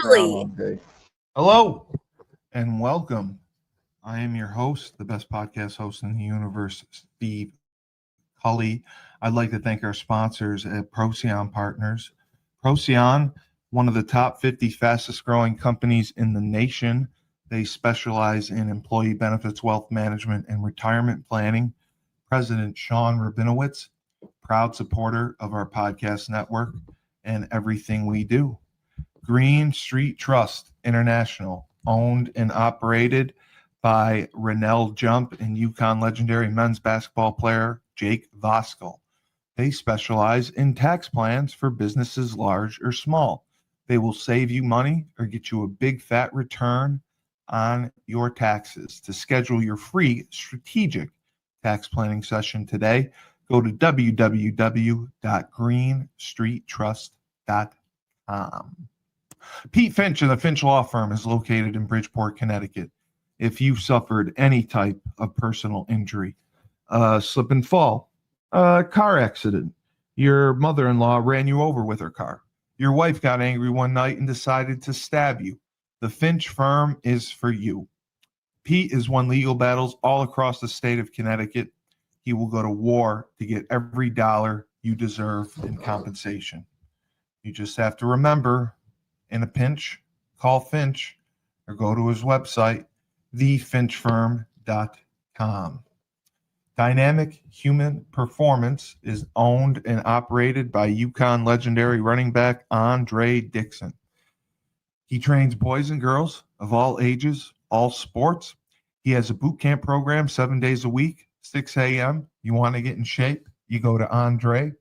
Absolutely. Hello and welcome. I am your host, the best podcast host in the universe, Steve Cully. I'd like to thank our sponsors at Procyon Partners. Procyon, one of the top 50 fastest growing companies in the nation. They specialize in employee benefits, wealth management, and retirement planning. President Sean Rabinowitz, proud supporter of our podcast network and everything we do. Green Street Trust International, owned and operated by Rennell Jump and UConn legendary men's basketball player Jake Voskuhl. They specialize in tax plans for businesses large or small. They will save you money or get you a big fat return on your taxes. To schedule your free strategic tax planning session today, go to www.greenstreettrust.com. Pete Finch and the Finch Law Firm is located in Bridgeport, Connecticut. If you've suffered any type of personal injury, slip and fall, car accident, your mother-in-law ran you over with her car, your wife got angry one night and decided to stab you, the Finch Firm is for you. Pete has won legal battles all across the state of Connecticut. He will go to war to get every dollar you deserve in compensation. You just have to remember, in a pinch, call Finch or go to his website, thefinchfirm.com. Dynamic Human Performance is owned and operated by UConn legendary running back Andre Dixon. He trains boys and girls of all ages, all sports. He has a boot camp program 7 days a week, 6 a.m. You want to get in shape, you go to Andre.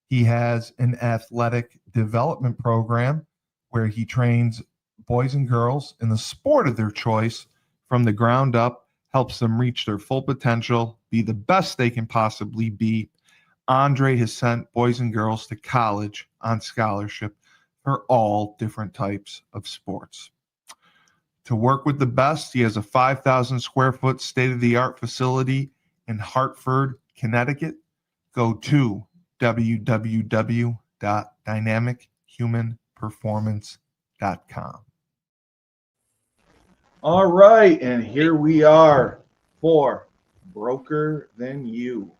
He has an athletic development program where he trains boys and girls in the sport of their choice from the ground up, helps them reach their full potential, be the best they can possibly be. Andre has sent boys and girls to college on scholarship for all different types of sports. To work with the best, he has a 5,000 square foot state-of-the-art facility in Hartford, Connecticut. Go to www.dynamichumanperformance.com. All right, and here we are for Broker Than You.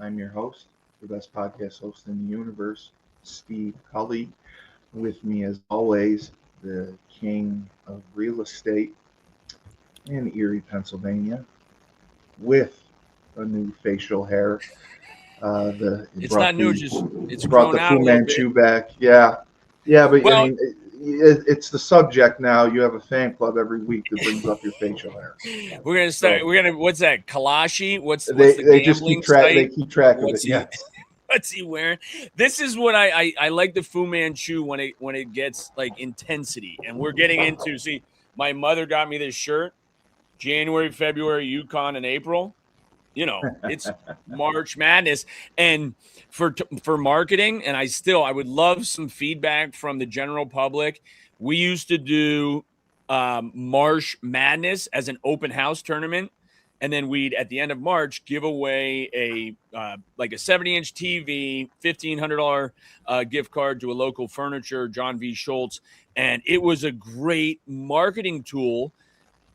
I'm your host, the best podcast host in the universe, Steve Cully. With me, as always, the king of real estate in Erie, Pennsylvania, with a new facial hair. It's not new, just it's brought grown the out Fu a little Manchu bit. back. Yeah, but Well, I mean, it's the subject now. You have a fan club every week that brings up your facial hair. We're gonna start. We're gonna. What's that? Kalashi? What's the They just gambling keep track. site? They keep track of What's it. he- Yes. What's he wearing? This is what I like the Fu Manchu when it gets like intensity, and we're getting into. See, my mother got me this shirt. January, February, UConn, and April. You know, it's March Madness, and for marketing, and I would love some feedback from the general public. We used to do March Madness as an open house tournament, and then we'd at the end of March give away a 70-inch TV, $1,500 gift card to a local furniture, John V. Schultz, and it was a great marketing tool.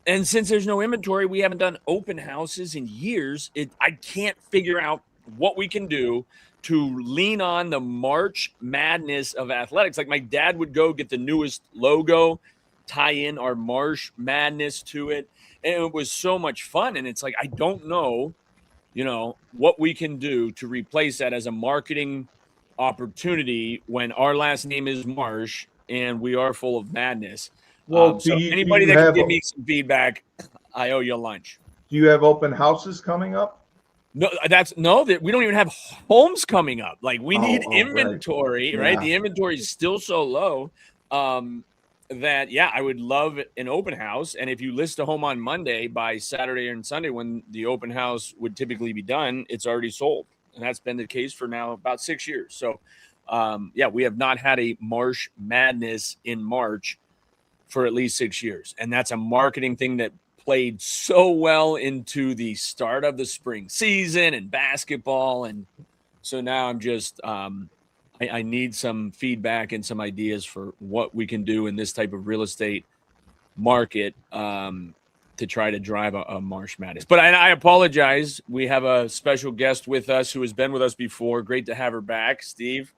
And since there's no inventory, we haven't done open houses in years. I can't figure out what we can do to lean on the March Madness of athletics. Like my dad would go get the newest logo, tie in our March Madness to it. And it was so much fun. And it's like, I don't know, what we can do to replace that as a marketing opportunity when our last name is Marsh and we are full of madness. Well, So anybody that can give me some feedback, I owe you a lunch. Do you have open houses coming up? No, that we don't even have homes coming up. Like we need inventory, right? Yeah. The inventory is still so low that I would love an open house. And if you list a home on Monday, by Saturday and Sunday, when the open house would typically be done, it's already sold, and that's been the case for now about 6 years. So, we have not had a March Madness in March for at least 6 years. And that's a marketing thing that played so well into the start of the spring season and basketball. And so now I'm just, I I need some feedback and some ideas for what we can do in this type of real estate market to try to drive a Marsh Madness. But I apologize. We have a special guest with us who has been with us before. Great to have her back, Steve.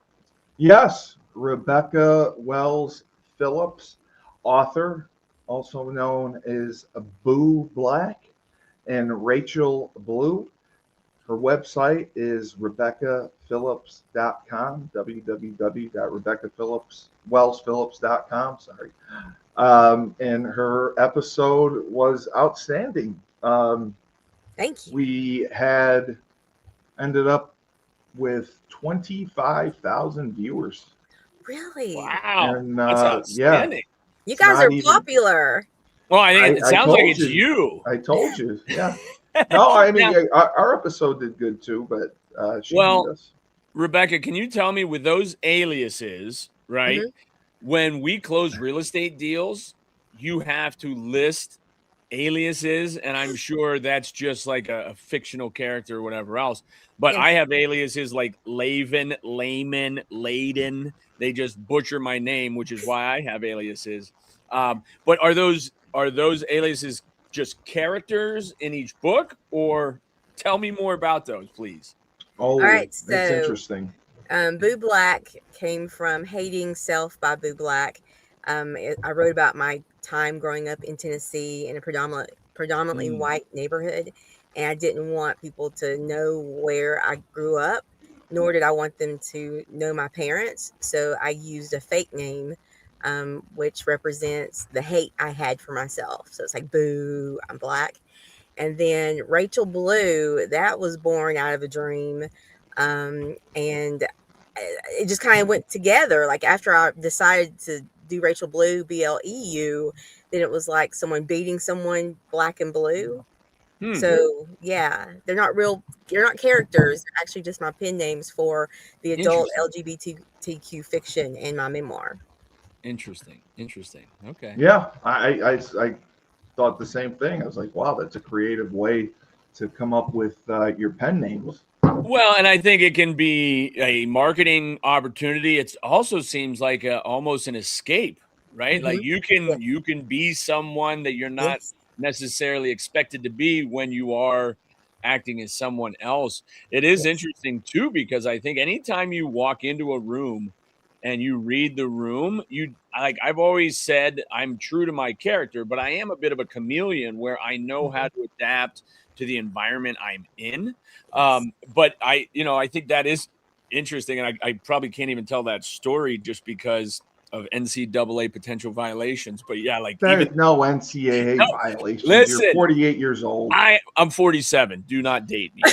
Yes, Rebecca Wells Phillips, author, also known as Boo Black, and Rachel Blue. Her website is RebeccaPhillips.com, www.RebeccaWellsPhillips.com. Sorry. And her episode was outstanding. Thank you. We had ended up with 25,000 viewers. Really? Wow. And, That's outstanding. You It's guys not are even- popular. Well, I think it I sounds like told it's you. you. I told you. Yeah. No, I mean, Now, our episode did good too, but she Well, beat us. Rebecca, can you tell me with those aliases, right? Mhm. When we close real estate deals, you have to list aliases, and I'm sure that's just like a fictional character or whatever else. But Yes. I have aliases like Laven, Layman, Layden. They just butcher my name, which is why I have aliases. But are those aliases just characters in each book, or tell me more about those, please? Oh, right, that's so- interesting. Boo Black came from Hating Self by Boo Black. I wrote about my time growing up in Tennessee in a predominantly white neighborhood, and I didn't want people to know where I grew up, nor did I want them to know my parents. So I used a fake name, which represents the hate I had for myself. So it's like, boo, I'm black. And then Rachel Blue, that was born out of a dream. And it just kind of went together. Like after I decided to do Rachel Blue, BLEU, then it was like someone beating someone black and blue. So yeah, they're not characters. They're actually just my pen names for the adult LGBTQ fiction in my memoir. Interesting. Okay. Yeah, I thought the same thing. I was like, wow, that's a creative way to come up with your pen names. Well, and I think it can be a marketing opportunity. It also seems like almost an escape, right? Like you can be someone that you're not necessarily expected to be when you are acting as someone else. It is interesting too, because I think anytime you walk into a room and you read the room, I've always said I'm true to my character, but I am a bit of a chameleon where I know how to adapt to the environment I'm in. But I think that is interesting, and I probably can't even tell that story just because of NCAA potential violations. But yeah, like There's no NCAA violations. Listen, you're 48 years old. I'm 47. Do not date me.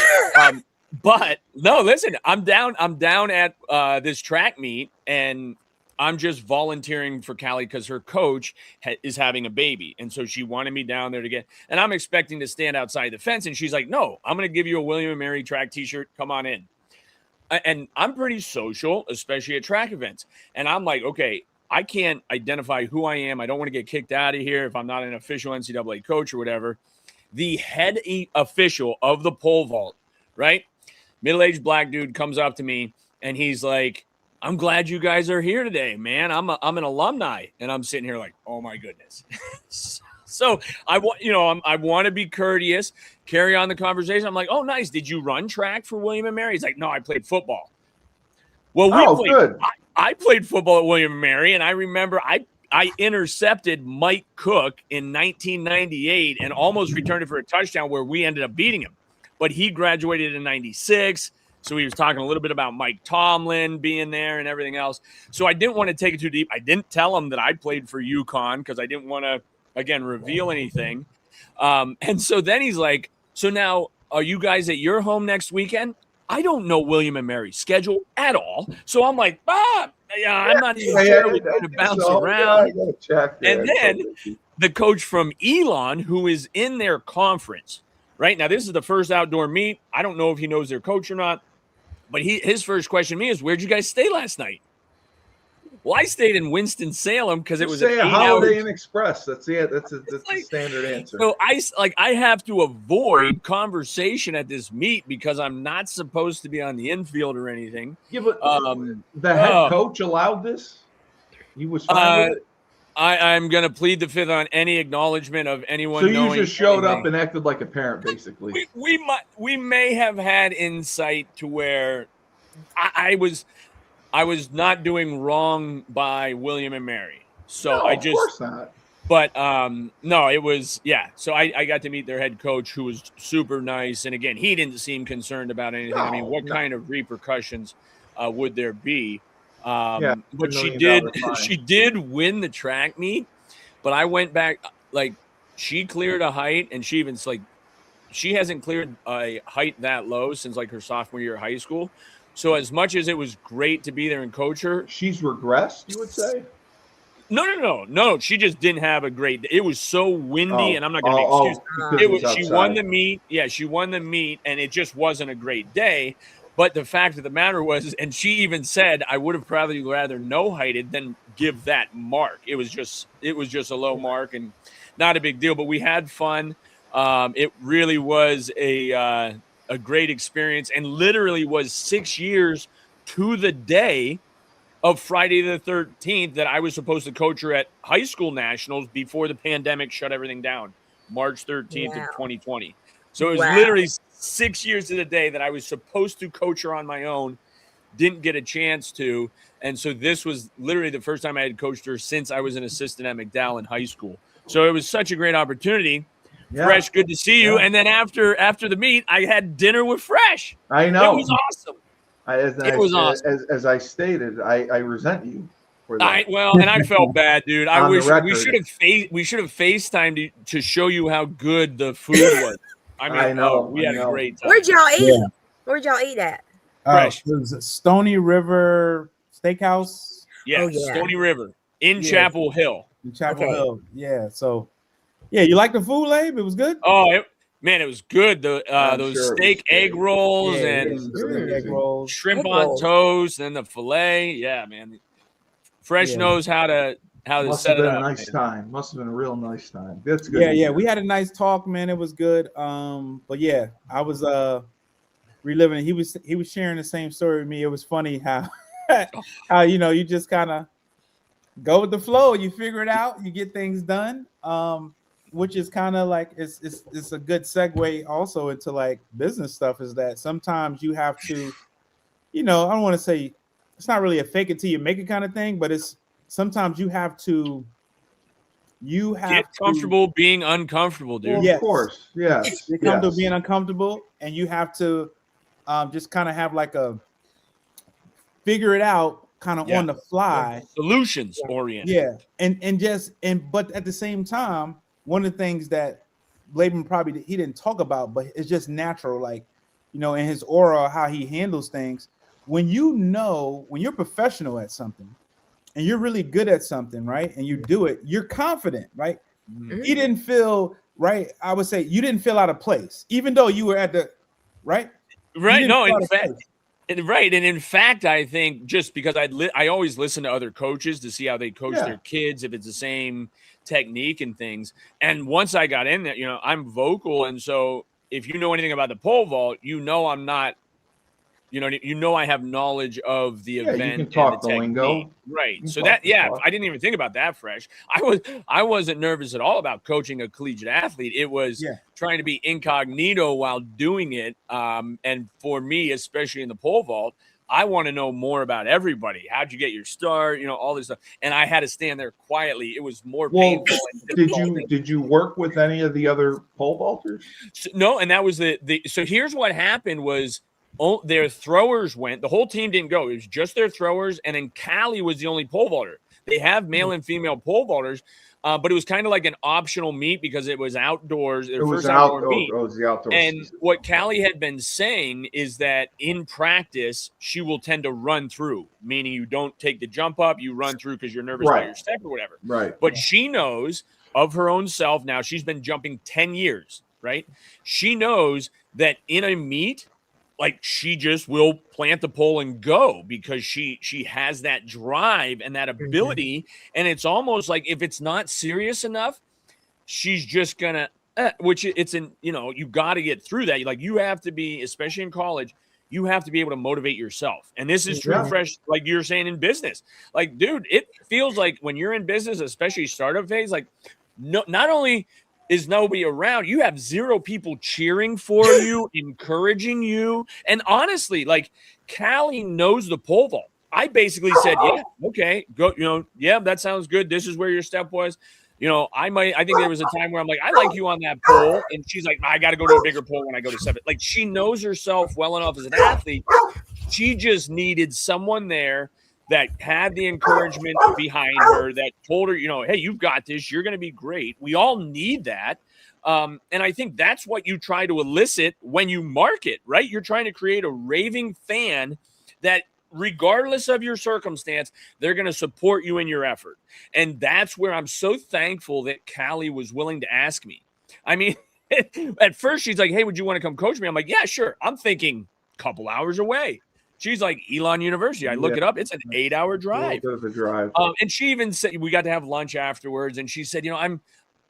But no, listen, I'm down at this track meet, and I'm just volunteering for Callie because her coach is having a baby. And so she wanted me down there to get, and I'm expecting to stand outside the fence. And she's like, no, I'm going to give you a William & Mary track t-shirt. Come on in. And I'm pretty social, especially at track events. And I'm like, okay, I can't identify who I am. I don't want to get kicked out of here if I'm not an official NCAA coach or whatever. The head official of the pole vault, right? Middle-aged black dude comes up to me and he's like, I'm glad you guys are here today, man. I'm an alumni. And I'm sitting here like, oh my goodness. So I want to be courteous, carry on the conversation. I'm like, oh, nice. Did you run track for William & Mary? He's like, no, I played football. Well, good. I played football at William & Mary, and I remember I intercepted Mike Cook in 1998 and almost returned it for a touchdown where we ended up beating him. But he graduated in 96. So he was talking a little bit about Mike Tomlin being there and everything else. So I didn't want to take it too deep. I didn't tell him that I played for UConn because I didn't want to, again, reveal anything. And so then he's like, so now are you guys at your home next weekend? I don't know William & Mary's schedule at all. So I'm like, I'm not even sure we're going to bounce around. And then the coach from Elon, who is in their conference, right? Now, this is the first outdoor meet. I don't know if he knows their coach or not. But his first question to me is, where'd you guys stay last night? Well, I stayed in Winston-Salem because it Just was say an a 8-hour. Holiday Inn Express. That's it. That's a like- standard answer. So I have to avoid conversation at this meet because I'm not supposed to be on the infield or anything. Yeah, but Um, the head coach allowed this. He was fine with it. I'm going to plead the fifth on any acknowledgement of anyone So you knowing just showed anything. up and acted like a parent, basically. We may have had insight to where I was not doing wrong by William and Mary. So No, of course not. But no, it was So I got to meet their head coach, who was super nice, and again, he didn't seem concerned about anything. I mean, what kind of repercussions would there be? But she did win the track meet. But I went back, like, she cleared a height, and she even she hasn't cleared a height that low since like her sophomore year of high school. So as much as it was great to be there and coach her, she's regressed, you would say? No. She just didn't have a great day. It was so windy, and I'm not going to excuse her. She won the meet. Yeah, she won the meet, and it just wasn't a great day. But the fact of the matter was, and she even said, I would have probably rather no heighted than give that mark. It was just a low mark and not a big deal. But we had fun. It really was a great experience, and literally was 6 years to the day of Friday the 13th that I was supposed to coach her at high school nationals before the pandemic shut everything down, March 13th of 2020. So it was literally 6 years to the day that I was supposed to coach her on my own, didn't get a chance to. And so this was literally the first time I had coached her since I was an assistant at McDowell in high school. So it was such a great opportunity. Yeah. Fresh, good to see you. Yeah. And then after the meet, I had dinner with Fresh. I know. It was awesome. Awesome. As I stated, I resent you for that. And I felt bad, dude. I wish we should have FaceTimed to show you how good the food was. I mean, I know. We had a great time. Where'd y'all eat? Yeah. Where'd y'all eat at? Fresh. It was Stony River Steakhouse. Yeah, Stony River in Chapel Hill. In Chapel Hill. Yeah. So, yeah, you like the food, Labe? It was good. Oh, it was good. Those steak egg rolls and egg rolls, shrimp on toast, and the fillet. Yeah, man. Fresh knows how to set it up. Must have been a real nice time. That's good. Yeah. We had a nice talk, man. It was good. But yeah, I was reliving. He was sharing the same story with me. It was funny how you just kind of go with the flow. You figure it out. You get things done. Which is kind of like it's a good segue also into like business stuff, is that sometimes you have to, I don't want to say it's not really a fake it till you make it kind of thing, but it's sometimes you have to get comfortable being uncomfortable, dude. Well, of course. Yes. You're comfortable being uncomfortable, and you have to just kind of have like a figure it out kind of on the fly. Solutions oriented. Yeah. But at the same time, one of the things that Laban he didn't talk about, but it's just natural, like, in his aura, how he handles things. When you're professional at something and you're really good at something, right? And you do it, you're confident, right? Mm-hmm. He didn't feel, right? I would say you didn't feel out of place, even though you were at the, right? Right. No, in fact. Right. And in fact, I think just because I always listen to other coaches to see how they coach their kids, if it's the same technique and things. And once I got in there, I'm vocal. And so if you know anything about the pole vault, I'm not, I have knowledge of the event. You can talk the lingo. Right. So I didn't even think about that, Fresh. I wasn't nervous at all about coaching a collegiate athlete. It was trying to be incognito while doing it. And for me, especially in the pole vault, I want to know more about everybody. How'd you get your start? All this stuff. And I had to stand there quietly. It was more painful. Did you work with any of the other pole vaulters? No. And that was so here's what happened was, their throwers went. The whole team didn't go. It was just their throwers, and then Callie was the only pole vaulter. They have male and female pole vaulters, but it was kind of like an optional meet because it was outdoors. It was outdoor meet. It was the outdoor and season. What Callie had been saying is that in practice, she will tend to run through, meaning you don't take the jump up, you run through because you're nervous about your step or whatever. Right. But she knows of her own self now. She's been jumping 10 years, right? She knows that in a meet, like she just will plant the pole and go because she has that drive and that ability. And it's almost like if it's not serious enough, she's just gonna which it's in, you know, you got to get through that. You have to be, especially in college, you have to be able to motivate yourself. And this is true, Fresh, like you're saying in business. Like, dude, it feels like when you're in business, especially startup phase, like not only is nobody around, you have zero people cheering for you, encouraging you. And honestly, like Callie knows the pole vault. I basically said, yeah, okay, go, you know, yeah, that sounds good. This is where your step was. You know, I think there was a time where I'm like, I like you on that pole. And she's like, I got to go to a bigger pole when I go to 7. Like, she knows herself well enough as an athlete. She just needed someone there that had the encouragement behind her, that told her, you know, hey, you've got this. You're going to be great. We all need that. And I think that's what you try to elicit when you market, right? You're trying to create a raving fan that, regardless of your circumstance, they're going to support you in your effort. And that's where I'm so thankful that Callie was willing to ask me. I mean, at first she's like, hey, would you want to come coach me? I'm like, yeah, sure. I'm thinking a couple hours away. She's like, Elon University. I look it up. It's an 8-hour drive. And she even said, we got to have lunch afterwards. And she said, you know,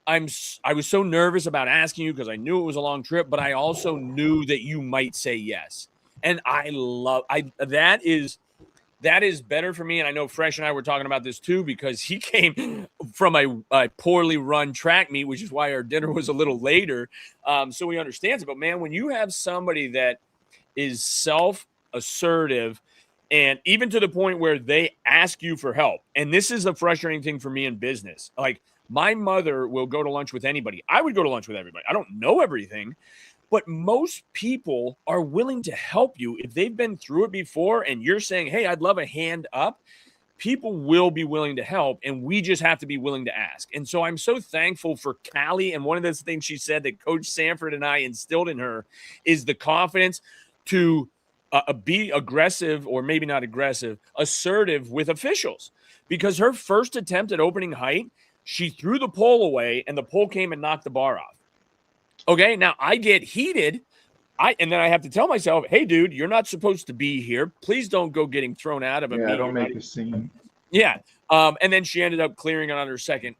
I was so nervous about asking you because I knew it was a long trip, but I also knew that you might say yes. And that is better for me. And I know Fresh and I were talking about this too, because he came from a poorly run track meet, which is why our dinner was a little later. So he understands it. But man, when you have somebody that is self-assertive and even to the point where they ask you for help, and this is a frustrating thing for me in business. Like, my mother will go to lunch with anybody. I would go to lunch with everybody. I don't know everything. But most people are willing to help you if they've been through it before and you're saying, hey, I'd love a hand up. People will be willing to help, and we just have to be willing to ask. And so I'm so thankful for Callie. And one of those things she said that Coach Sanford and I instilled in her is the confidence to be aggressive, or maybe not aggressive, assertive with officials. Because her first attempt at opening height, she threw the pole away and the pole came and knocked the bar off. Okay, now I get heated, and then I have to tell myself, hey, dude, you're not supposed to be here. Please don't go getting thrown out of a meeting. Yeah, don't make a scene. Yeah, and then she ended up clearing it on her second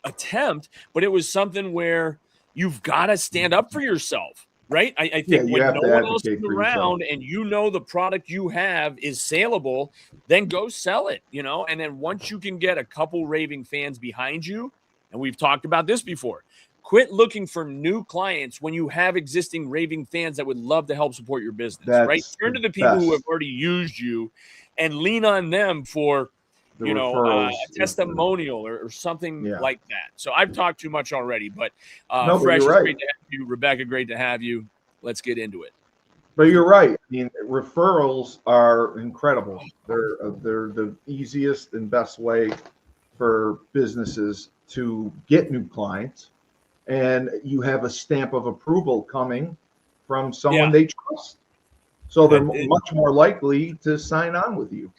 attempt, but it was something where you've got to stand up for yourself, right? I think when no one else is around and you know the product you have is saleable, then go sell it, you know? And then once you can get a couple raving fans behind you, and we've talked about this before, quit looking for new clients when you have existing raving fans that would love to help support your business, right? Turn to the people who have already used you and lean on them for, you know, a testimonial or something like that. So I've talked too much already, but Fresh, it's great to have you. Rebecca, great to have you. Let's get into it. But you're right. I mean, referrals are incredible. They're the easiest and best way for businesses to get new clients. And you have a stamp of approval coming from someone they trust. So they're much more likely to sign on with you.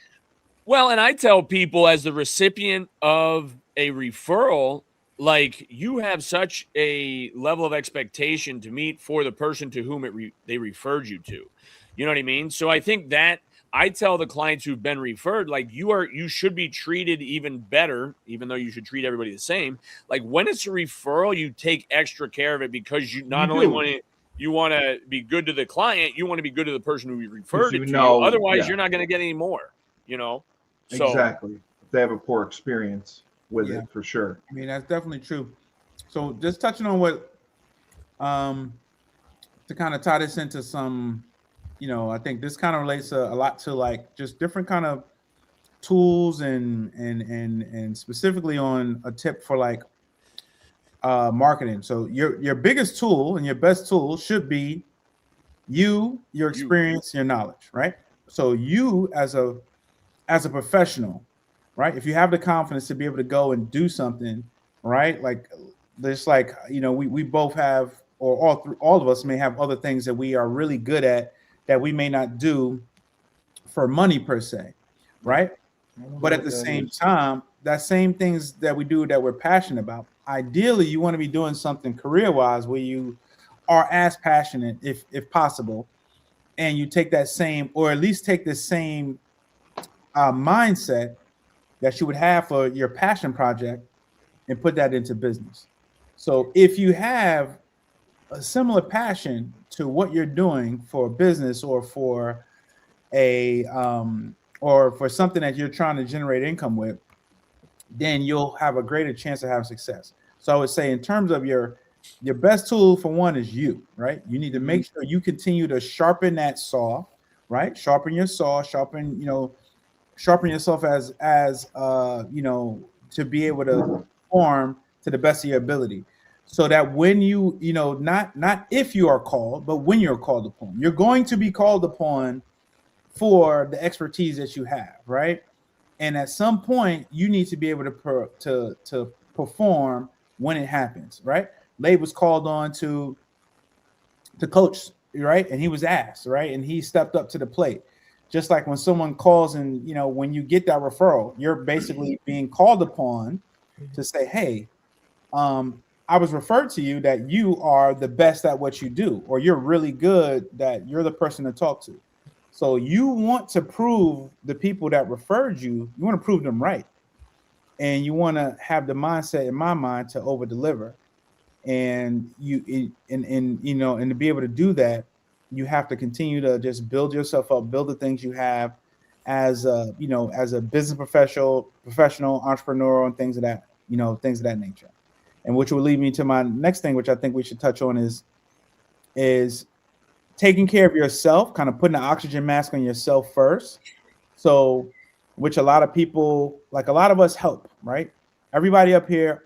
Well, and I tell people, as the recipient of a referral, like, you have such a level of expectation to meet for the person to whom they referred you to. You know what I mean? So I think that I tell the clients who've been referred, like, you should be treated even better, even though you should treat everybody the same. Like, when it's a referral, you take extra care of it, because you not only want to be good to the client, you want to be good to the person who referred it to you. Otherwise, you're not going to get any more, you know? So, exactly. If they have a poor experience with it, for sure. I mean, that's definitely true. So just touching on what, to kind of tie this into some, you know, I think this kind of relates a lot to, like, just different kind of tools and specifically on a tip for, like, marketing. So your biggest tool and your best tool should be your experience, your knowledge, right? So you as a professional, right? If you have the confidence to be able to go and do something, right? Like, there's, like, you know, we both have, or all of us may have other things that we are really good at that we may not do for money per se, right? But at the same time, that same things that we do that we're passionate about, ideally you want to be doing something career-wise where you are as passionate, if possible, and you take that same, or at least take the same mindset that you would have for your passion project and put that into business. So if you have a similar passion to what you're doing for business or for a or for something that you're trying to generate income with, then you'll have a greater chance to have success. So I would say, in terms of your best tool for one is you, right? You need to make sure you continue to sharpen that saw, right? Sharpen your saw, sharpen yourself as to be able to perform to the best of your ability, so that when not if you are called, but when you're called upon, you're going to be called upon for the expertise that you have, right? And at some point, you need to be able to perform when it happens, right? Laban was called on to coach, right? And he was asked, right? And he stepped up to the plate. Just like when someone calls and, when you get that referral, you're basically being called upon to say, hey, I was referred to you that you are the best at what you do, or you're really good, that you're the person to talk to. So you want to prove the people that referred you, you want to prove them right. And you want to have the mindset, in my mind, to over deliver. And to be able to do that, you have to continue to just build yourself up, build the things you have as a business professional, entrepreneur, and things of that nature. And which will lead me to my next thing, which I think we should touch on, is taking care of yourself, kind of putting an oxygen mask on yourself first. So, which a lot of people, like a lot of us, help, right? Everybody up here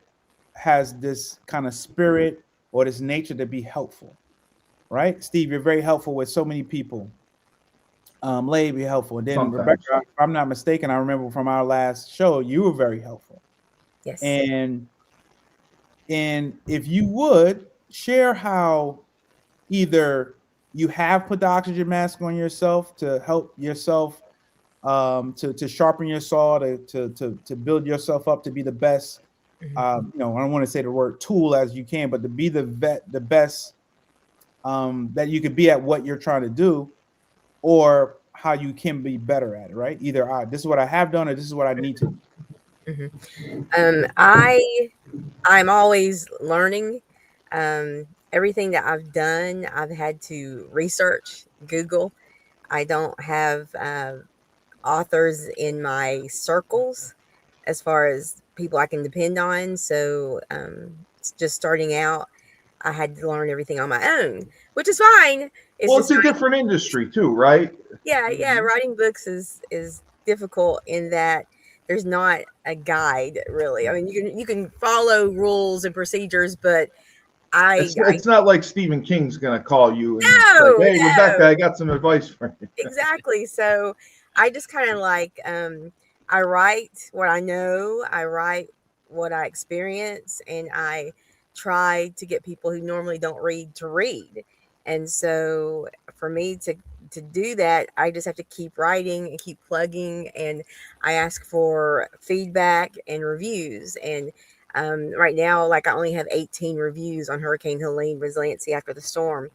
has this kind of spirit or this nature to be helpful, right? Steve, you're very helpful with so many people. Laban, you're helpful. And then sometimes. Rebecca, if I'm not mistaken, I remember from our last show, you were very helpful. Yes. And if you would share how either you have put the oxygen mask on yourself to help yourself, to sharpen your saw, to build yourself up to be the best. I don't want to say the word tool as you can, but to be the best that you could be at what you're trying to do, or how you can be better at it, right? Either this is what I have done, or this is what I need to do. I'm always learning. Everything that I've done, I've had to research, Google. I don't have authors in my circles as far as people I can depend on. So just starting out, I had to learn everything on my own, which is fine. It's a different industry too, right? Yeah. Writing books is difficult in that there's not a guide, really. I mean, you can follow rules and procedures, but it's not like Stephen King's going to call you and say, hey, Rebecca, I got some advice for you. Exactly. So I just kind of I write what I know, I write what I experience, and I try to get people who normally don't read to read. And so for me to do that, I just have to keep writing and keep plugging, and I ask for feedback and reviews. And right now, I only have 18 reviews on Hurricane Helene resiliency after the storm,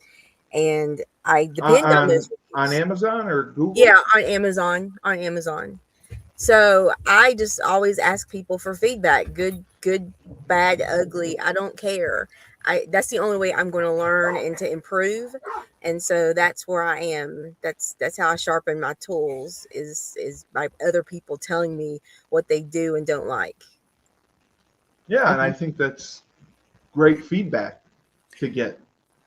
and I depend on those reviews. On Amazon or Google? Yeah, on Amazon. So I just always ask people for feedback, good, bad, ugly. I don't care. That's the only way I'm going to learn and to improve. And so that's where I am. That's how I sharpen my tools is by other people telling me what they do and don't like. Yeah, and I think that's great feedback to get.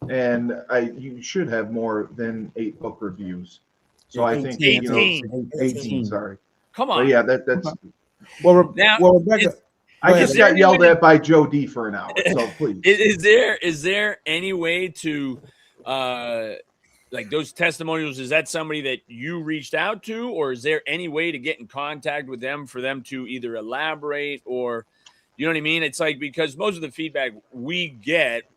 And you should have more than 8 book reviews. So 18, I think 18. Sorry. Come on. But yeah, that's well, Rebecca. I just got yelled at by Joe D for an hour. So please. Is there any way to those testimonials? Is that somebody that you reached out to, or is there any way to get in contact with them for them to either elaborate, or you know what I mean? It's because most of the feedback we get,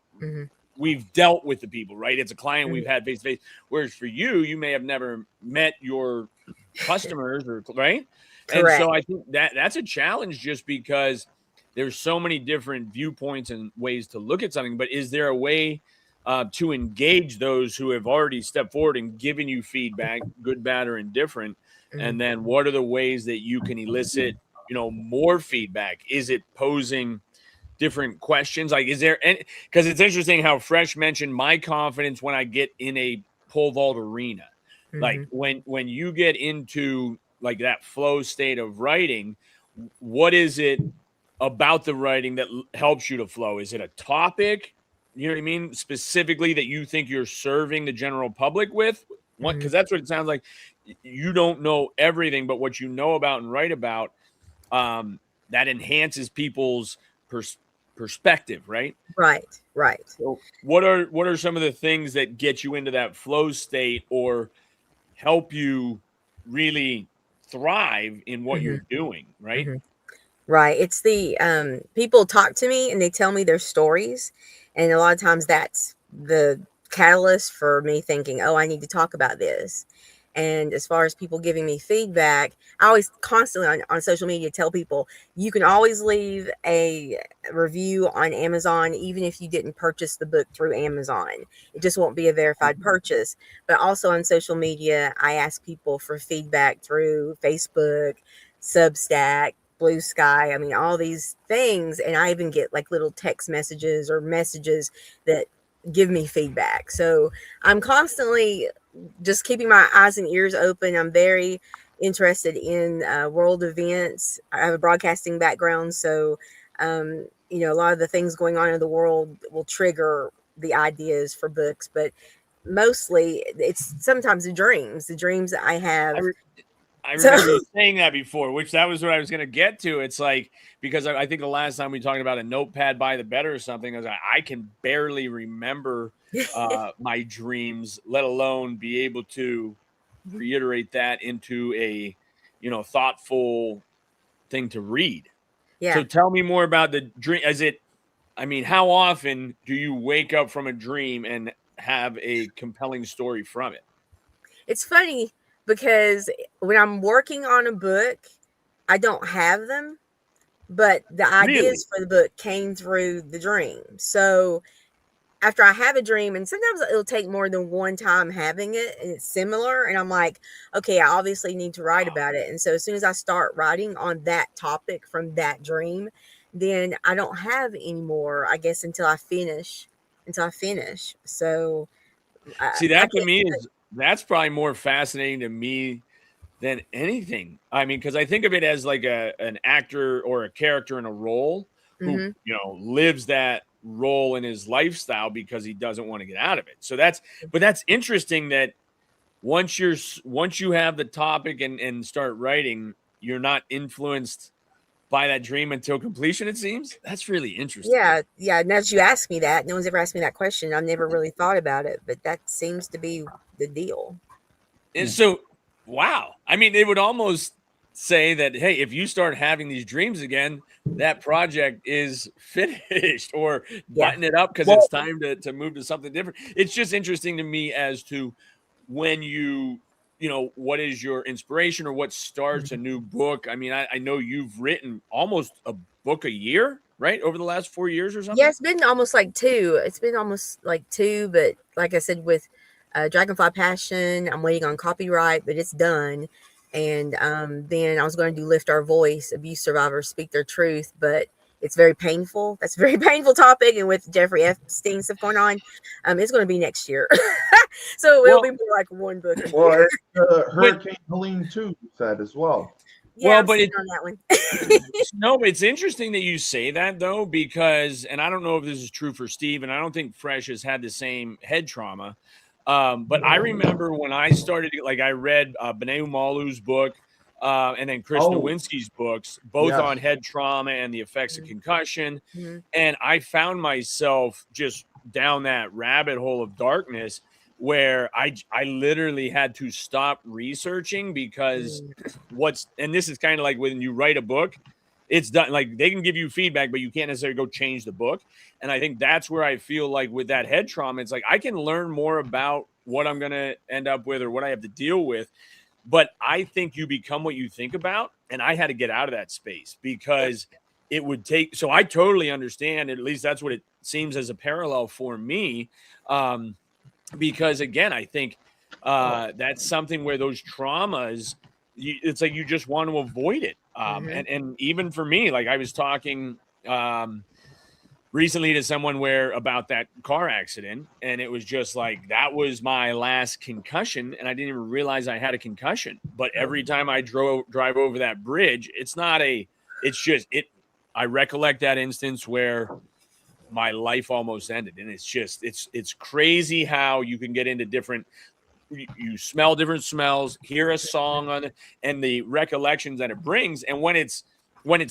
we've dealt with the people, right? It's a client we've had face to face. Whereas for you, you may have never met your customers, or right? Correct. And so I think that's a challenge, just because there's so many different viewpoints and ways to look at something. But is there a way to engage those who have already stepped forward and given you feedback, good, bad, or indifferent? And then what are the ways that you can elicit, more feedback? Is it posing different questions? Like, is there any, because it's interesting how Fresh mentioned my confidence when I get in a pole vault arena. Like when you get into like that flow state of writing, what is it about the writing that helps you to flow? Is it a topic, you know what I mean, specifically that you think you're serving the general public with? What, because that's what it sounds like. You don't know everything, but what you know about and write about, that enhances people's perspective, right? Right. So what are some of the things that get you into that flow state or help you really thrive in what you're doing, right? Right. It's the people talk to me and they tell me their stories, and a lot of times that's the catalyst for me thinking, oh, I need to talk about this. And as far as people giving me feedback, I always constantly on social media tell people you can always leave a review on Amazon, even if you didn't purchase the book through Amazon. It just won't be a verified purchase. But also on social media, I ask people for feedback through Facebook, Substack, Blue Sky. I mean, all these things. And I even get like little text messages or messages that give me feedback. So I'm constantly just keeping my eyes and ears open. I'm very interested in world events. I have a broadcasting background, so a lot of the things going on in the world will trigger the ideas for books, but mostly it's sometimes the dreams that I have. I remember you saying that before, which that was what I was going to get to. It's like, because I think the last time we talked about a notepad by the bed or something, I was like, I can barely remember my dreams, let alone be able to reiterate that into a, thoughtful thing to read. Yeah. So tell me more about the dream. How often do you wake up from a dream and have a compelling story from it? It's funny because when I'm working on a book, I don't have them, but the ideas for the book came through the dream. So after I have a dream, and sometimes it'll take more than one time having it and it's similar, and I'm like, okay, I obviously need to write about it. And so as soon as I start writing on that topic from that dream, then I don't have any more, I guess, until I finish. So see, that to me that's probably more fascinating to me than anything. I mean, because I think of it as like an actor or a character in a role who lives that role in his lifestyle because he doesn't want to get out of it. So that's interesting that once you have the topic and start writing, you're not influenced by that dream until completion, it seems. That's really interesting. Yeah. Now that you ask me that, no one's ever asked me that question. I've never really thought about it, but that seems to be the deal. And so, wow. I mean, it would almost say that, hey, if you start having these dreams again, that project is finished, or button it up because it's time to move to something different. It's just interesting to me as to when what is your inspiration or what starts a new book. I mean, I know you've written almost a book a year, right? Over the last 4 years or something? Yeah, it's been almost like two. But like I said, with Dragonfly Passion, I'm waiting on copyright, but it's done. And then I was going to do Lift Our Voice, Abuse Survivors Speak Their Truth, but it's very painful. That's a very painful topic. And with Jeffrey Epstein stuff going on, it's going to be next year. So it'll be more like one book. Well, Hurricane Helene too said as well. Yeah, but on that one. No, it's interesting that you say that though, because, and I don't know if this is true for Steve, and I don't think Fresh has had the same head trauma. But I remember when I started, like I read Beneu Malu's book and then Chris Nowinski's books, both on head trauma and the effects of concussion. And I found myself just down that rabbit hole of darkness where I literally had to stop researching because and this is kind of like when you write a book, it's done. Like they can give you feedback, but you can't necessarily go change the book. And I think that's where I feel like with that head trauma, it's like I can learn more about what I'm going to end up with or what I have to deal with. But I think you become what you think about. And I had to get out of that space because it would take. So I totally understand. At least that's what it seems as a parallel for me. Because again, I think that's something where those traumas, it's like you just want to avoid it. And even for me, like I was talking recently to someone about that car accident, and it was just like that was my last concussion, and I didn't even realize I had a concussion. But every time I drive over that bridge, I recollect that instance where my life almost ended, and it's crazy how you can get into different. You smell different smells, hear a song on it, and the recollections that it brings. And when it's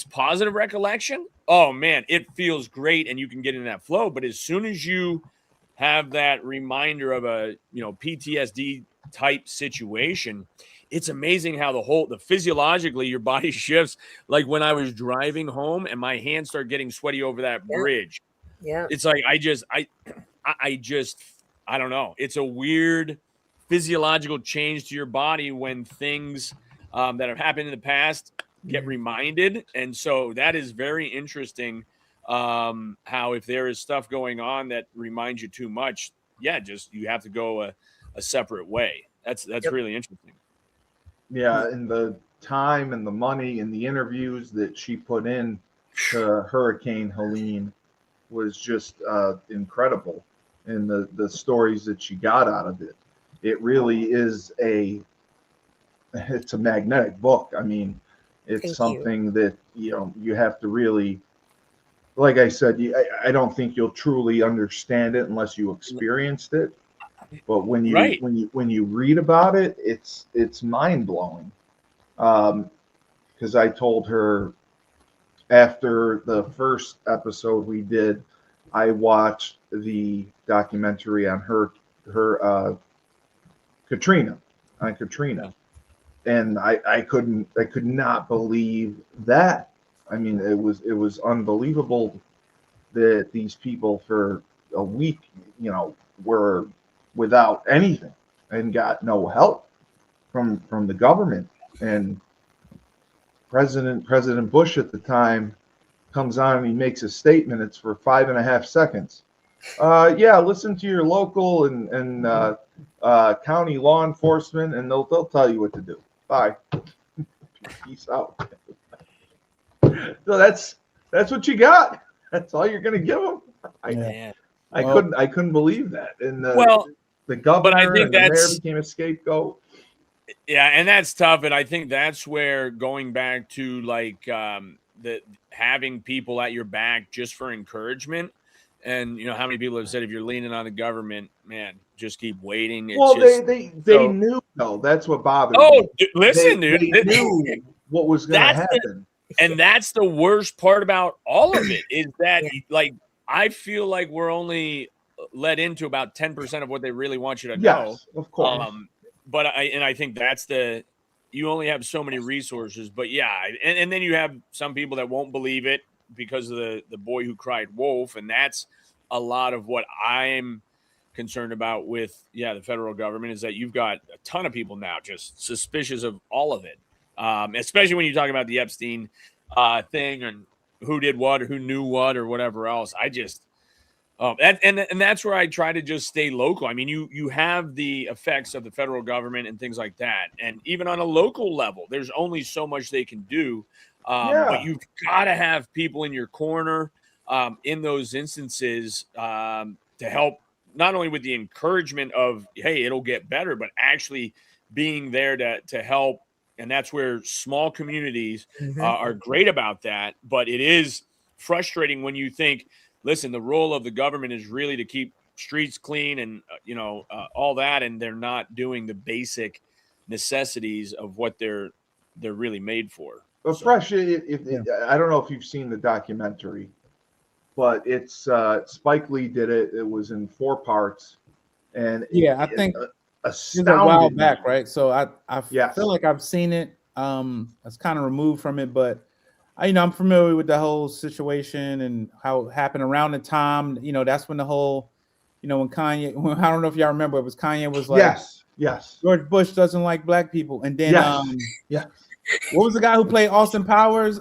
positive recollection, oh man, it feels great, and you can get in that flow. But as soon as you have that reminder of a PTSD type situation, it's amazing how the physiologically your body shifts. Like when I was driving home and my hands start getting sweaty over that bridge. Yeah. It's like I don't know. It's a weird physiological change to your body when things that have happened in the past get reminded. And so that is very interesting. How if there is stuff going on that reminds you too much, you have to go a separate way. That's really interesting. Yeah, and the time and the money and the interviews that she put in to Hurricane Helene was just incredible, and the stories that she got out of it. It really is it's a magnetic book. I mean, it's something that you have to really, like I said, I don't think you'll truly understand it unless you experienced it. But when you read about it, it's mind blowing. Because I told her after the first episode we did, I watched the documentary on her Katrina, and I could not believe that. I mean, it was unbelievable that these people for a week, were without anything and got no help from the government. And President Bush at the time comes on and he makes a statement. It's for 5.5 seconds. Listen to your local and county law enforcement, and they'll tell you what to do. Bye. Peace out. So that's what you got. That's all you're gonna give them. I couldn't believe that. And the governor and the mayor became a scapegoat. Yeah, and that's tough. And I think that's where going back to like the having people at your back just for encouragement. And how many people have said if you're leaning on the government, man, just keep waiting. They knew though. That's what bothered me. Oh, listen, dude. They knew what was going to happen. And that's the worst part about all of it is that like I feel like we're only let into about 10% of what they really want you to know. Yes, of course. But I think that's you only have so many resources. But and then you have some people that won't believe it because of the boy who cried wolf, and that's a lot of what I'm concerned about with the federal government is that you've got a ton of people now just suspicious of all of it, especially when you talk about the Epstein thing and who did what or who knew what or whatever else. I just and that's where I try to just stay local. I mean, you have the effects of the federal government and things like that, and even on a local level, there's only so much they can do. But you've got to have people in your corner in those instances to help, not only with the encouragement of, hey, it'll get better, but actually being there to help. And that's where small communities are great about that. But it is frustrating when you think, listen, the role of the government is really to keep streets clean and, all that. And they're not doing the basic necessities of what they're really made for. But Fresh, I don't know if you've seen the documentary, but it's Spike Lee did it. It was in 4 parts, and I think it's a while back, right? So I feel like I've seen it. It's kind of removed from it, but I'm familiar with the whole situation and how it happened around the time. That's when the whole, when Kanye. I don't know if y'all remember, it was Kanye was like, yes, George Bush doesn't like black people, and then what was the guy who played Austin Powers?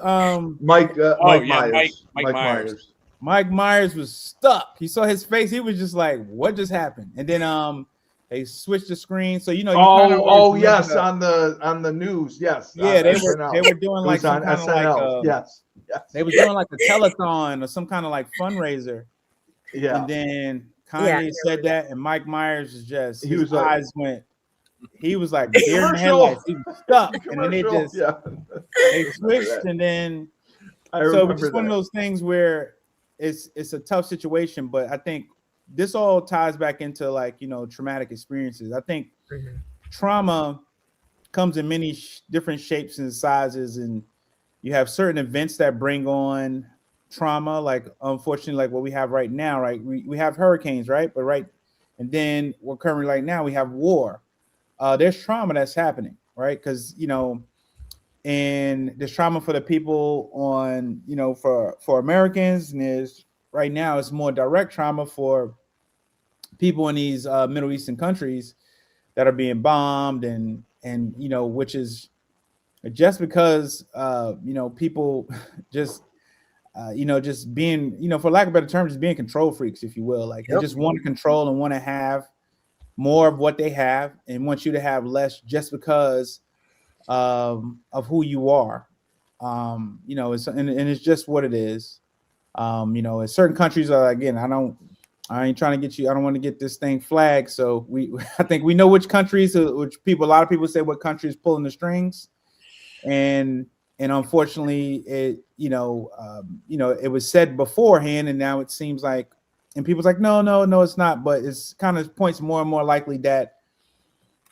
Mike yeah, Myers. Mike Myers. Mike Myers was stuck. He saw his face. He was just like, "What just happened?" And then they switched the screen, so you know. Yes, on the news. Yes. Yeah, they were doing like some kind of like yes. They was doing like a telethon or some kind of like fundraiser. Yeah. And then Kanye said that, and Mike Myers is just He was his eyes went. He was like deer in the headlights. He was stuck, and then they switched, and then so it's just one of those things where it's a tough situation. But I think this all ties back into like traumatic experiences. I think trauma comes in many different shapes and sizes, and you have certain events that bring on trauma, like unfortunately, like what we have right now, right? We have hurricanes, right? And then we're currently right now we have war. There's trauma that's happening, right? Because and there's trauma for the people on, for Americans, and there's right now it's more direct trauma for people in these Middle Eastern countries that are being bombed, and which is just because people just just being, for lack of better terms, just being control freaks, if you will. Like they just want to control and want to have more of what they have and want you to have less just because of who you are. It's just what it is. In certain countries are, again, I ain't trying to get you, I don't want to get this thing flagged. So I think we know which countries, a lot of people say what country is pulling the strings. And unfortunately, it was said beforehand, and now it seems like, and people's like, no, it's not. But it's kind of points more and more likely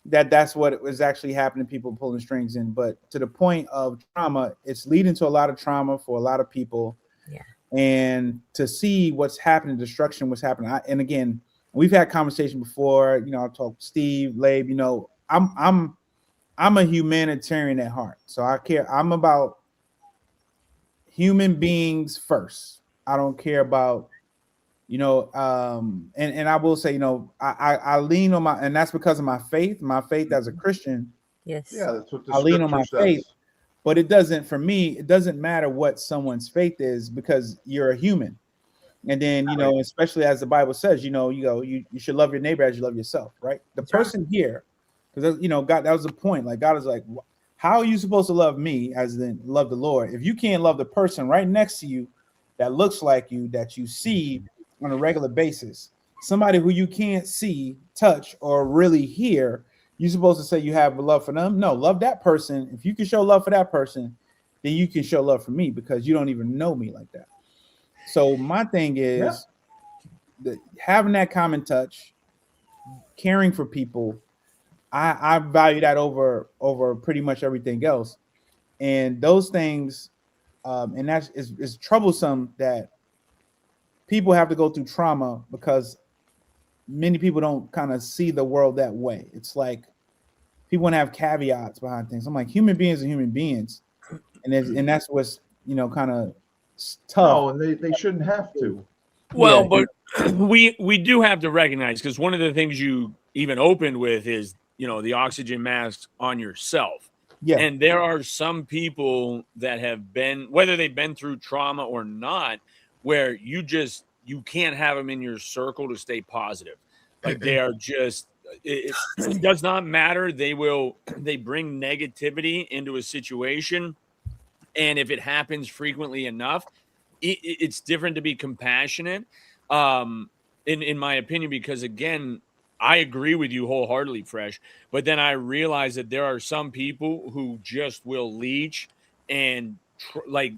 that's what it was actually happening. People pulling strings in, but to the point of trauma, it's leading to a lot of trauma for a lot of people. Yeah. And to see what's happening, destruction, what's happening. And again, we've had conversation before. I talked to Steve, Labe. I'm a humanitarian at heart, so I care. I'm about human beings first. I don't care about, and I will say, I lean on and that's because of my faith as a Christian. Yes. Yeah, that's what I lean on my faith, but it doesn't matter what someone's faith is, because you're a human. And then, especially as the Bible says, you should love your neighbor as you love yourself, right? The person here, because God, that was the point. Like God is like, how are you supposed to love me as in love the Lord if you can't love the person right next to you that looks like you, that you see on a regular basis, somebody who you can't see, touch, or really hear? You're supposed to say you have love for them. No, love that person. If you can show love for that person, then you can show love for me, because you don't even know me like that. So my thing is having that common touch, caring for people. I value that over pretty much everything else. And those things, and that's is troublesome that people have to go through trauma, because many people don't kind of see the world that way. It's like people want to have caveats behind things. I'm like, human beings are human beings, and that's what's kind of tough. No, and they shouldn't have to. Well, but we do have to recognize, because one of the things you even opened with is the oxygen mask on yourself. Yeah. And there are some people that have been, whether they've been through trauma or not, where you can't have them in your circle to stay positive. Like they are just, it does not matter. They bring negativity into a situation. And if it happens frequently enough, it's different to be compassionate, in my opinion, because again, I agree with you wholeheartedly, Fresh. But then I realize that there are some people who just will leech and like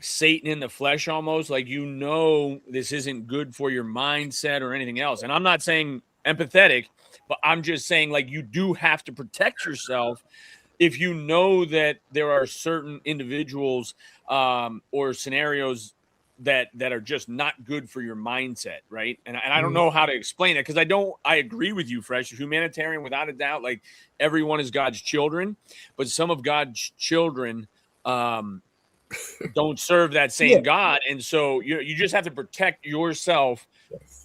Satan in the flesh, almost like, this isn't good for your mindset or anything else. And I'm not saying empathetic, but I'm just saying, like, you do have to protect yourself if you know that there are certain individuals or scenarios that are just not good for your mindset, right? And I don't know how to explain it, because I agree with you, Fresh. Humanitarian, without a doubt, like everyone is God's children, but some of God's children don't serve that same God, and so you just have to protect yourself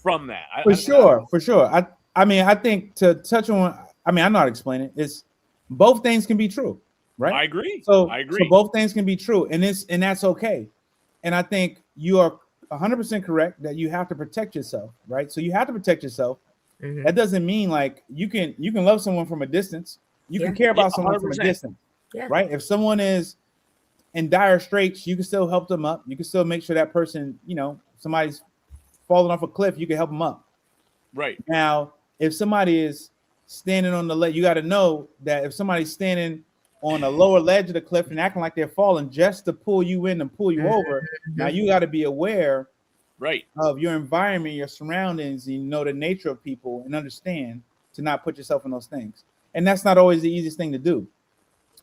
from that. For sure. I mean, I think to touch on, I mean, I know how to explain it. It's both things can be true. right? I agree. So I agree. So both things can be true, and that's okay. And I think you are 100% correct that you have to protect yourself, right? So you have to protect yourself. Mhm. That doesn't mean like you can love someone from a distance. You can care about someone from a 100%. distance, Yeah. right? If someone is in dire straits, you can still help them up. You can still make sure that person, somebody's falling off a cliff, you can help them up. Right. Now, if somebody is standing on the ledge, you got to know that if somebody's standing on a lower ledge of the cliff and acting like they're falling just to pull you in and pull you over, now you got to be aware Right. of your environment, your surroundings, and the nature of people, and understand to not put yourself in those things. And that's not always the easiest thing to do.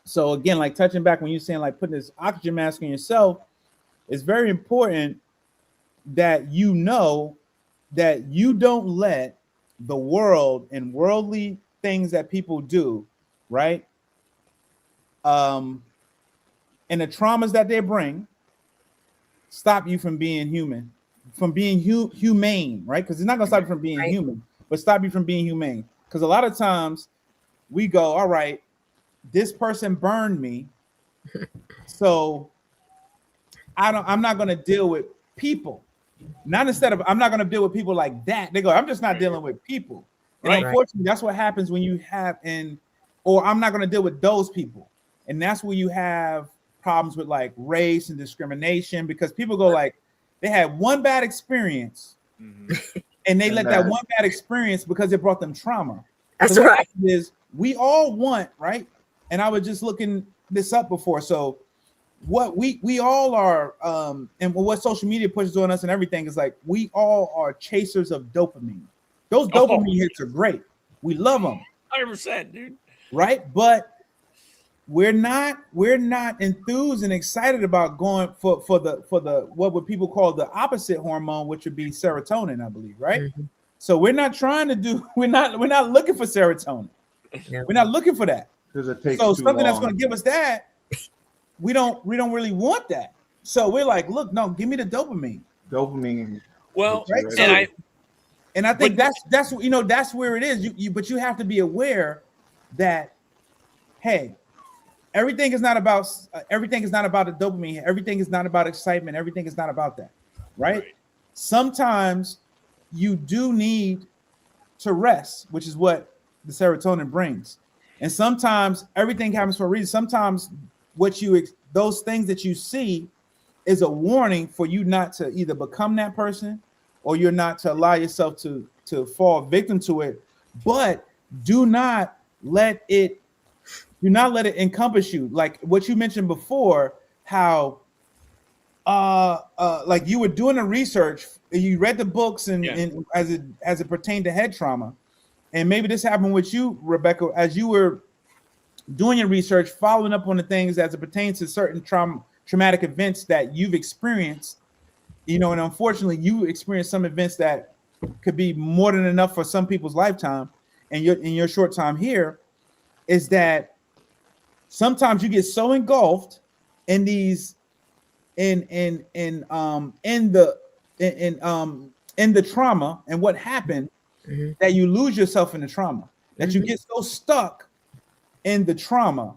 So again, like touching back when you're saying like putting this oxygen mask on yourself, it's very important that you know that you don't let the world and worldly things that people do, right? And the traumas that they bring stop you from being human, from being humane, right? Because it's not gonna stop you from being human, but stop you from being humane. Because a lot of times we go, all right, this person burned me, so I'm not gonna deal with people. Not instead of I'm not gonna deal with people like that. They go, I'm just not dealing with people. And unfortunately, that's what happens when you have or I'm not gonna deal with those people. And that's where you have problems with like race and discrimination, because people go like they had one bad experience and they let that one bad experience because it brought them trauma. That's right. Is we all want, right? And I was just looking this up before. So what we all are, and what social media pushes on us and everything is like we all are chasers of dopamine. Those dopamine hits are great. We love them. 100%, dude. Right? But we're not enthused and excited about going for the what would people call the opposite hormone, which would be serotonin, I believe, right? So we're not trying to do, we're not looking for serotonin. No. We're not looking for that. Because it takes So too something that's long. going to give us that, we don't really want that. So we're like, look, no, give me the dopamine. Dopamine. Well, Right? And I think that's where it is. But you have to be aware that, hey, everything is not about the dopamine. Everything is not about excitement. Everything is not about that, right? Sometimes you do need to rest, which is what the serotonin brings. And sometimes everything happens for a reason. Sometimes those things that you see is a warning for you not to either become that person or you're not to allow yourself to fall victim to it. But do not let it encompass you. Like what you mentioned before, how like you were doing the research, you read the books and as it pertained to head trauma. And maybe this happened with you, Rebecca, as you were doing your research, following up on the things as it pertains to certain traumatic events that you've experienced, and unfortunately you experienced some events that could be more than enough for some people's lifetime. And in your short time here, is that sometimes you get so engulfed in these in the trauma and what happened that you lose yourself in the trauma, that you get so stuck in the trauma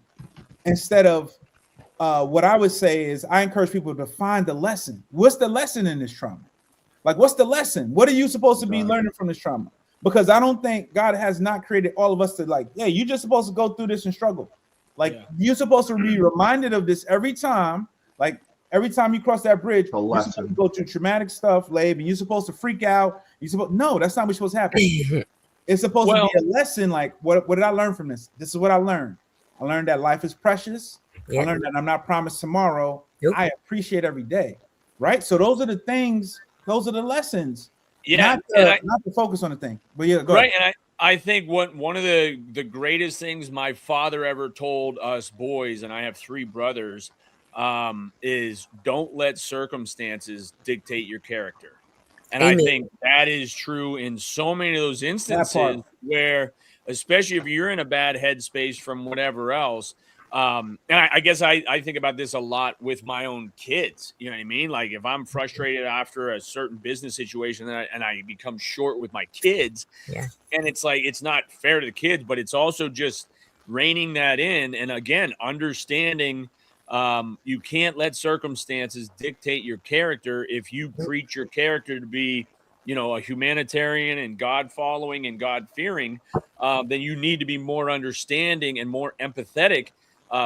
instead of what I would say is I encourage people to find the lesson. What's the lesson in this trauma? Like, what's the lesson? What are you supposed to be learning from this trauma? Because I don't think God has not created all of us to like, yeah, you're just supposed to go through this and struggle. Like you're supposed to be reminded of this every time. Like every time you cross that bridge, you're supposed to go through traumatic stuff, Labe, and you're supposed to freak out. No, that's not what's supposed to happen. It's supposed to be a lesson. Like, what did I learn from this? This is what I learned. I learned that life is precious. I learned that I'm not promised tomorrow. I appreciate every day. Right. So those are the things. Those are the lessons. Yeah. Not to focus on the thing. But yeah, go ahead. And I think one of the greatest things my father ever told us boys, and I have 3 brothers, is don't let circumstances dictate your character. And I think that is true in so many of those instances where, especially if you're in a bad headspace from whatever else. And I guess I think about this a lot with my own kids. You know what I mean? Like if I'm frustrated after a certain business situation and I become short with my kids, and it's like, it's not fair to the kids, but it's also just reining that in. And again, understanding you can't let circumstances dictate your character. If you preach your character to be, a humanitarian and God following and God fearing, then you need to be more understanding and more empathetic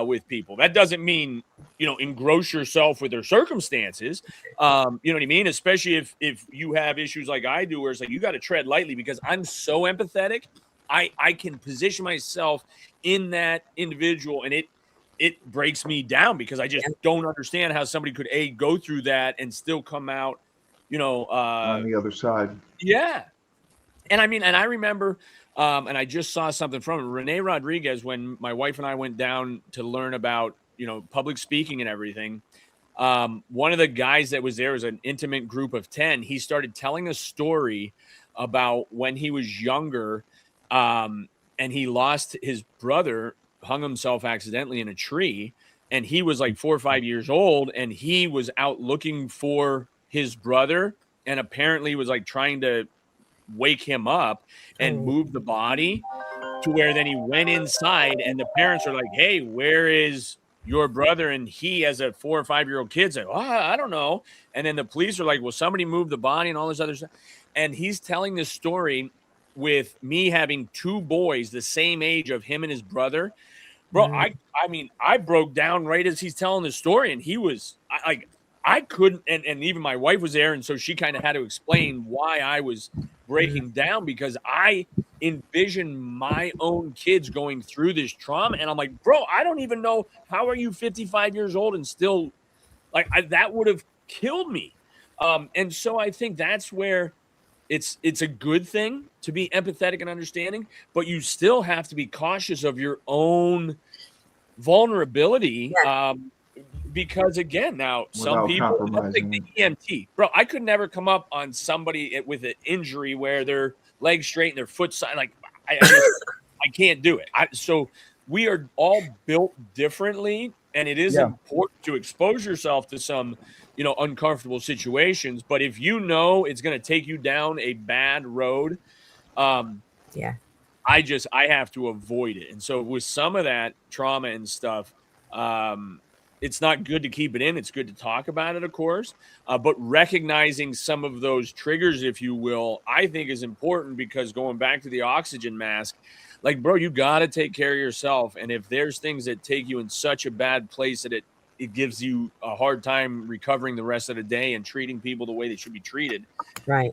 with people. That doesn't mean, engross yourself with their circumstances. You know what I mean? Especially if you have issues like I do, where it's like, you got to tread lightly, because I'm so empathetic. I can position myself in that individual, and it breaks me down, because I just don't understand how somebody could go through that and still come out, on the other side. Yeah. And I mean, and I remember, and I just saw something from Renee Rodriguez when my wife and I went down to learn about, public speaking and everything. One of the guys that was there was an intimate group of 10. He started telling a story about when he was younger, and he lost his brother, hung himself accidentally in a tree, and he was like 4 or 5 years old, and he was out looking for his brother, and apparently was like trying to wake him up and move the body, to where then he went inside, and the parents are like, "Hey, where is your brother?" And he, as a 4 or 5 year old kid, said, "Oh, I don't know." And then the police are like, "Well, somebody moved the body," and all this other stuff. And he's telling this story with me having 2 boys the same age of him and his brother. Bro, I mean, I broke down right as he's telling the story, and he was I couldn't, and even my wife was there, and so she kind of had to explain why I was breaking down, because I envision my own kids going through this trauma, and I'm like, bro, I don't even know, how are you 55 years old and still that would have killed me. And so I think that's where it's a good thing to be empathetic and understanding, but you still have to be cautious of your own vulnerability. Because again, now some people, like the EMT, bro, I could never come up on somebody with an injury where their legs straight and their foot side. Like I can't do it. So we are all built differently, and it is important to expose yourself to some, uncomfortable situations. But if you know it's going to take you down a bad road, I have to avoid it. And so with some of that trauma and stuff, it's not good to keep it in. It's good to talk about it, of course, but recognizing some of those triggers, if you will, I think is important, because going back to the oxygen mask, like, bro, you got to take care of yourself. And if there's things that take you in such a bad place that it gives you a hard time recovering the rest of the day and treating people the way they should be treated, right?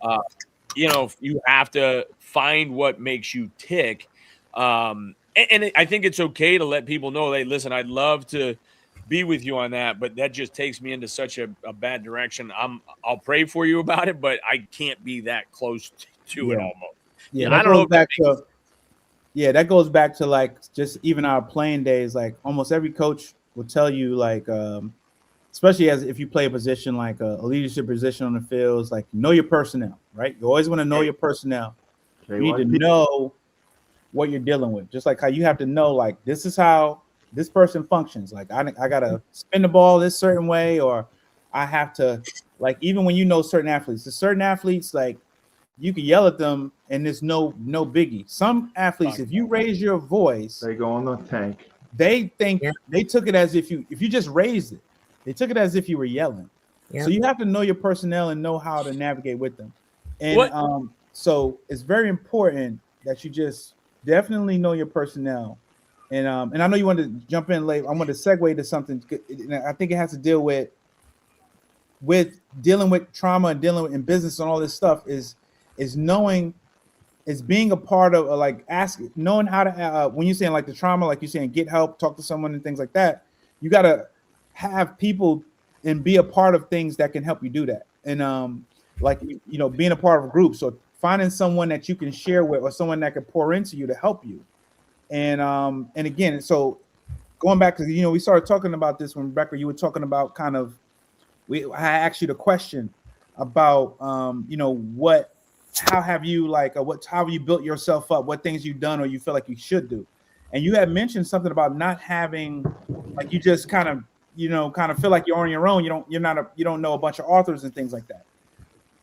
You have to find what makes you tick. And I think it's okay to let people know, hey, listen, I'd love to be with you on that, but that just takes me into such a bad direction. I'll pray for you about it, but I can't be that close to it almost. Yeah, that goes back to that goes back to like just even our playing days. Like almost every coach will tell you, like especially if you play a position like a leadership position on the field, like know your personnel, right? You always want to know your personnel. You need to know what you're dealing with, just like how you have to know, like, this is how this person functions. Like I gotta spin the ball this certain way, or I have to, like, even when certain athletes, like you can yell at them and there's no biggie. Some athletes, if you raise your voice, they go on the tank. They think they took it as if you just raised it. They took it as if you were yelling. So you have to know your personnel and know how to navigate with them. And so it's very important that you just definitely know your personnel. And I know you wanted to jump in late. I want to segue to something. I think it has to deal with dealing with trauma and dealing with in business and all this stuff is knowing, is being a part of, like, knowing how to, when you're saying like the trauma, like you're saying, get help, talk to someone and things like that. You got to have people and be a part of things that can help you do that. And like, being a part of a group. So finding someone that you can share with, or someone that can pour into you to help you. And again, so going back to, we started talking about this when Rebecca, you were talking about kind of, I asked you the question about, how have you how have you built yourself up? What things you've done or you feel like you should do? And you had mentioned something about not having, like, you just kind of feel like you're on your own. You don't know a bunch of authors and things like that.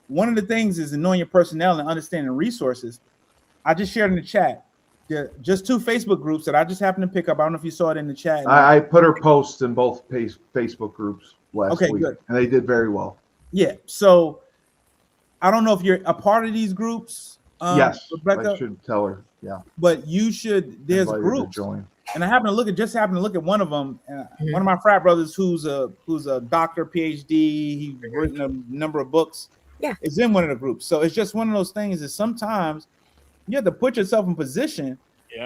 One of the things is knowing your personnel and understanding resources. I just shared in the chat. just 2 Facebook groups that I just happened to pick up. I don't know if you saw it in the chat. I put her posts in both Facebook groups last week, good. and they did very well. Yeah. So I don't know if you're a part of these groups. Yes, Rebecca, I should tell her. Yeah, but you should. There's invite her to groups. join. And I happened to look at one of them. One of my frat brothers, who's a doctor, PhD, he's written a number of books. Yeah, is in one of the groups. So it's just one of those things that sometimes you have to put yourself in position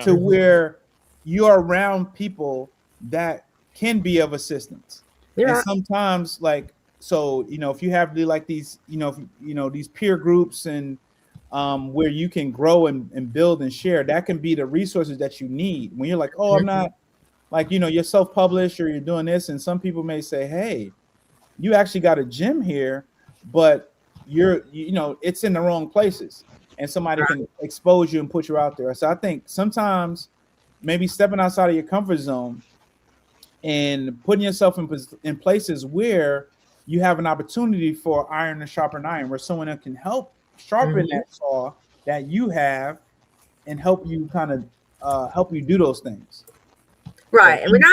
to where you're around people that can be of assistance. And sometimes, like, so if you have like these, these peer groups and where you can grow and build and share, that can be the resources that you need when you're like, oh, I'm not like, you're self-published or you're doing this. And some people may say, hey, you actually got a gym here, but it's in the wrong places, and somebody can expose you and put you out there. So I think sometimes maybe stepping outside of your comfort zone and putting yourself in places where you have an opportunity for iron to sharpen iron, where someone else can help sharpen that saw that you have and help you help you do those things. Right. And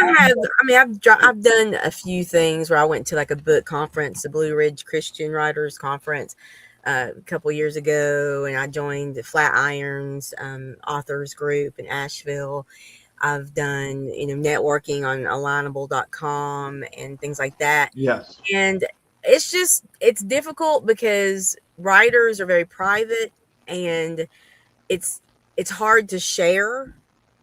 I've done a few things where I went to like a book conference, the Blue Ridge Christian Writers Conference, a couple years ago, and I joined the Flatirons authors group in Asheville. I've done, networking on alignable.com and things like that. Yes. And it's difficult because writers are very private, and it's hard to share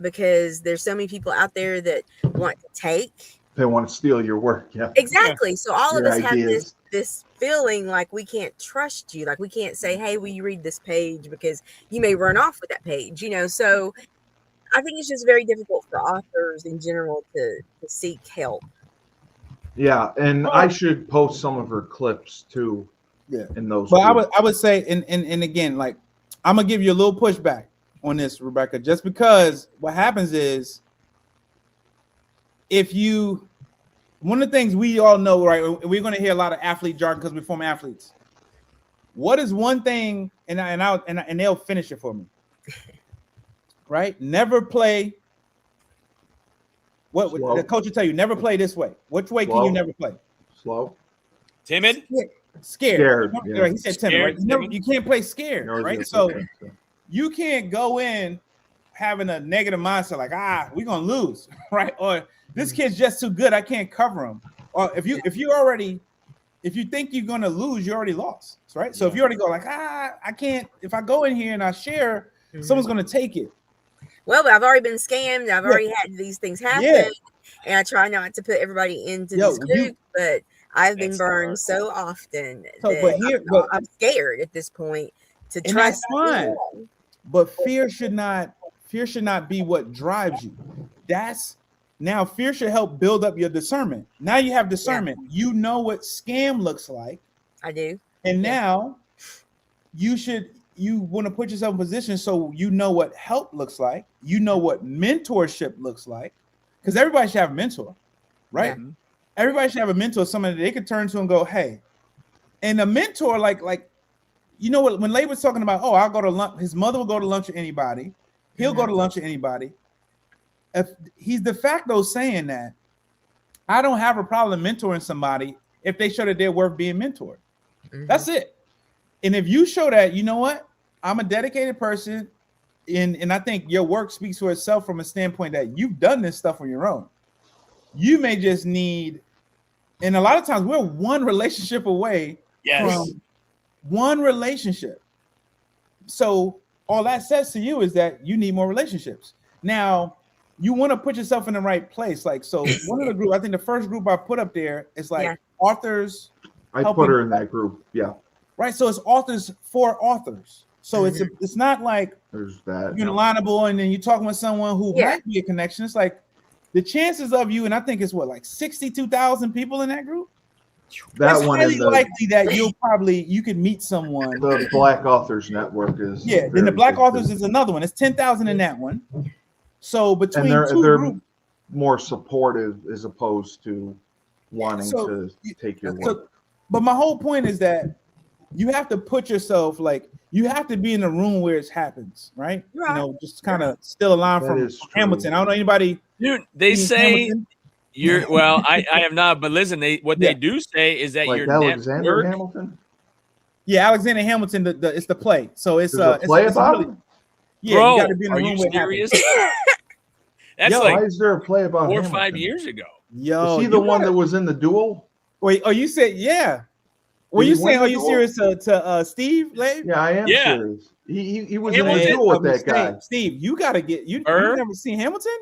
because there's so many people out there that want to take. They want to steal your work. Yeah. Exactly. So all of Your us ideas. have this feeling like we can't trust you. Like we can't say, hey, will you read this page? Because you may run off with that page, So I think it's just very difficult for authors in general to seek help. Yeah. And I should post some of her clips too. Yeah. In those. But I would say, and again, like, I'm going to give you a little pushback on this, Rebecca, just because what happens is one of the things we all know, right? We're going to hear a lot of athlete jargon because we're former athletes. What is one thing, and they'll finish it for me, right? Never play. What Slow. the coach will tell you? Never play this way. Which way can you never play? Slow. Timid. Scared. Yeah. Right? He said timid. Right? You can't play scared, right? So you can't go in having a negative mindset like, we're gonna lose, right? Or this kid's just too good, I can't cover him. Or if you think you're gonna lose, you already lost, right? So if you already go like, I can't, if I go in here and I share, someone's gonna take it. Well, but I've already been scammed. I've already had these things happen, and I try not to put everybody into this group, but I've been burned so often that I'm scared at this point to trust anyone. But fear should not be what drives you. Now fear should help build up your discernment. Now you have discernment. Yeah. You know what scam looks like. I do. And now you want to put yourself in position so you know what help looks like. You know what mentorship looks like. Because everybody should have a mentor, right? Yeah. Everybody should have a mentor, somebody they could turn to and go, hey. And a mentor, like what, when Laban's talking about, I'll go to lunch, his mother will go to lunch with anybody. He'll go to lunch with anybody. If he's de facto saying that, I don't have a problem mentoring somebody if they show that they're worth being mentored. Mm-hmm. That's it. And if you show that, you know what? I'm a dedicated person, and I think your work speaks for itself from a standpoint that you've done this stuff on your own. You may just need, and a lot of times we're one relationship away from one relationship. So all that says to you is that you need more relationships. Now, you want to put yourself in the right place. Like, so one of the group, I think the first group I put up there is like authors. I put her in that group. Yeah. Right. So it's authors for authors. So it's not like there's that you're alignable and then you're talking with someone who might be a connection. It's like the chances of you, and I think it's like 62,000 people in that group. That it's one highly likely that you could meet someone. The Black Authors Network is then the Black Authors is another one. It's 10,000 in that one. So between they're groups, more supportive as opposed to wanting to take your work. But my whole point is that you have to put yourself like you have to be in the room where it happens, right? Right. You know, just kind of steal a line That from is true. Hamilton. I don't know anybody. Dude, they seen say Hamilton? I have not, but listen, they Yeah. do say is that Like your Alexander network. Hamilton. Yeah, Alexander Hamilton. It's the play. So it's There's a play it's about really, him. yeah. Bro, You got to be in the are room you where it serious? happens. That's Yo, Why like is there a play about 4 or Hamilton? 5 years ago. Yo, Is he the one that was in the duel? Wait, you said yeah? Were Did you he win saying? the Are you duel? serious to Steve? Lane? Yeah, I am Yeah. serious. He was in Hamilton- the duel with I'm that guy. Steve, you got to get you. Her? You never seen Hamilton?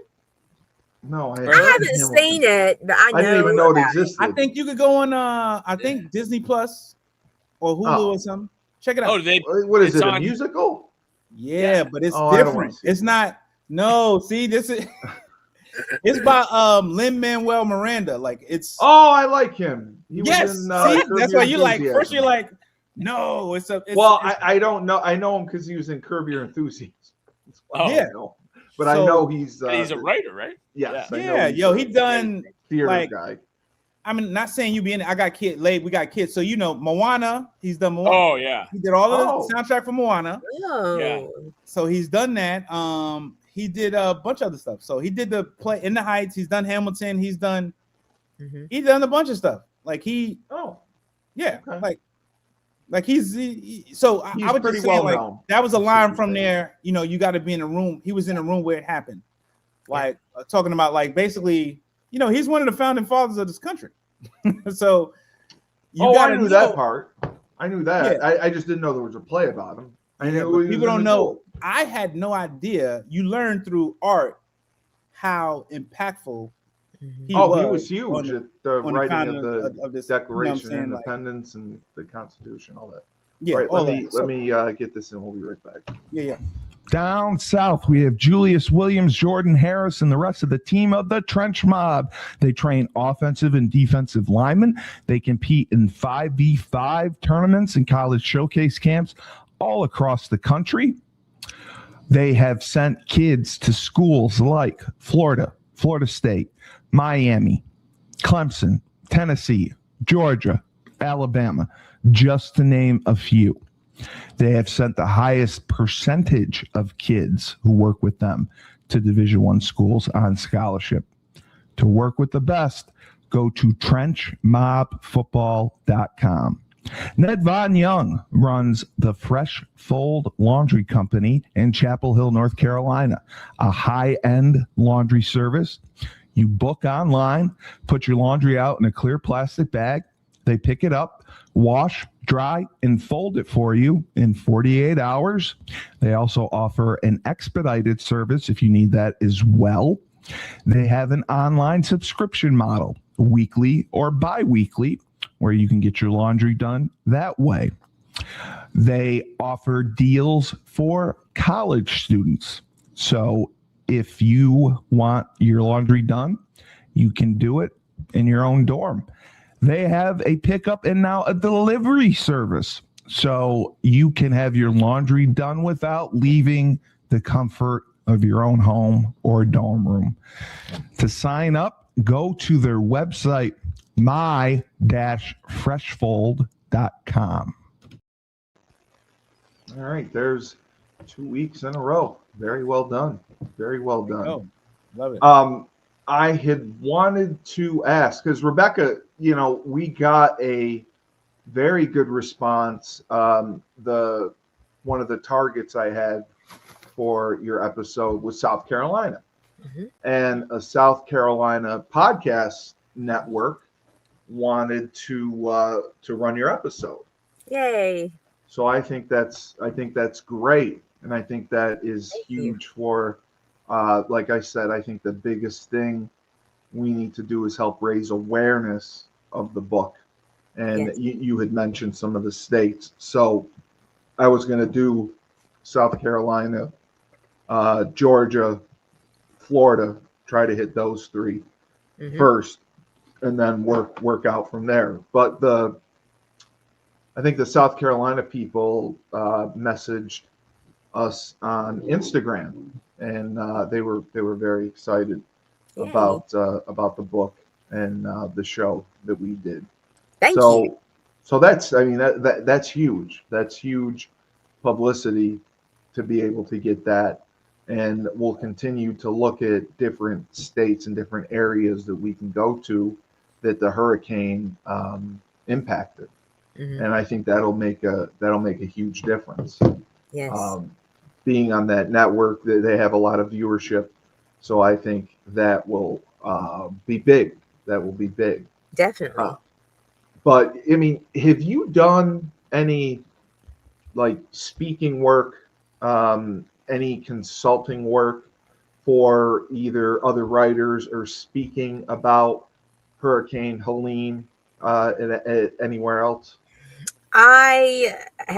No, I I haven't haven't Hamilton. seen it, but I know. I didn't even know it about existed. I think you could go on. I think Disney Plus or Hulu Oh. or something. Check it out. Oh, they What is It's it? A on- musical? Yeah, but it's Oh, I don't wanna different. see It's that. not. No, see, this is. It's by Lin-Manuel Miranda. Like it's. Oh, I like him. He yes, was in, see, Curb that's Your why you like. First, Enthusiasm. you're like, no, it's a. It's, Well, it's, I don't know. I know him because he was in Curb Your Enthusiasm. That's why I Yeah. know him. But I know he's he's a writer, right? yes, I know yeah, he's yo, a he done. theater like- guy. I mean, not saying you be in it. I got kid late. We got kids. So you know, Moana. He's done Moana. Oh yeah. He did all Oh. the soundtrack for Moana. Oh, Yeah. So he's done that. He did a bunch of other stuff. So he did the play In the Heights. He's done Hamilton. He's done a bunch of stuff. Like he, Oh, yeah, okay. like he's so He's I was pretty just saying, well like known. that was a That's line what from you're there. You know, you got to be in a room. He was in a room where it happened. Like talking about like basically, you know, he's one of the founding fathers of this country. So you I gotta knew know, that part. I knew that. Yeah. I just didn't know there was a play about him. I Yeah, knew but he was people in don't the know. duel. I had no idea. You learn through art how impactful he Oh, was. he was huge at the on writing founding of the of this Declaration you know of what I'm saying? Independence and the Constitution, all that. Yeah, all right, all let me that. So, let me get this in. We'll be right back. yeah. Down south, we have Julius Williams, Jordan Harris, and the rest of the team of the Trench Mob. They train offensive and defensive linemen. They compete in 5v5 tournaments and college showcase camps all across the country. They have sent kids to schools like Florida, Florida State, Miami, Clemson, Tennessee, Georgia, Alabama, just to name a few. They have sent the highest percentage of kids who work with them to Division I schools on scholarship. To work with the best, go to trenchmobfootball.com. Nedvonne Young runs the FreshFold Laundry Company in Chapel Hill, North Carolina, a high-end laundry service. You book online, put your laundry out in a clear plastic bag. They pick it up, wash, dry, and fold it for you in 48 hours. They also offer an expedited service if you need that as well. They have an online subscription model, weekly or bi-weekly, where you can get your laundry done that way. They offer deals for college students. So if you want your laundry done, you can do it in your own dorm. They have a pickup and now a delivery service. So you can have your laundry done without leaving the comfort of your own home or dorm room. To sign up, go to their website, my-freshfold.com. All right, there's 2 weeks in a row. Very well done. Very well done. Oh, love it. I had wanted to ask because Rebecca, you know, we got a very good response. One of the targets I had for your episode was South Carolina, and a South Carolina podcast network wanted to run your episode. Yay! So I think that's great, and I think that is Thank you. huge for. Like I said, I think the biggest thing we need to do is help raise awareness of the book. And Yes. you had mentioned some of the states. So I was going to do South Carolina, Georgia, Florida, try to hit those three first, and then work out from there. But I think the South Carolina people messaged us on Instagram, and they were very excited Yay. about the book and the show that we did. Thank you. So that's, I mean, that's huge. That's huge publicity to be able to get that. And we'll continue to look at different states and different areas that we can go to that the hurricane impacted. Mhm. And I think that'll make a huge difference. Yes. Being on that network, they have a lot of viewership, so I think that will be big. That will be big. Definitely. But I mean, have you done any like speaking work, any consulting work for either other writers or speaking about Hurricane Helene anywhere else? I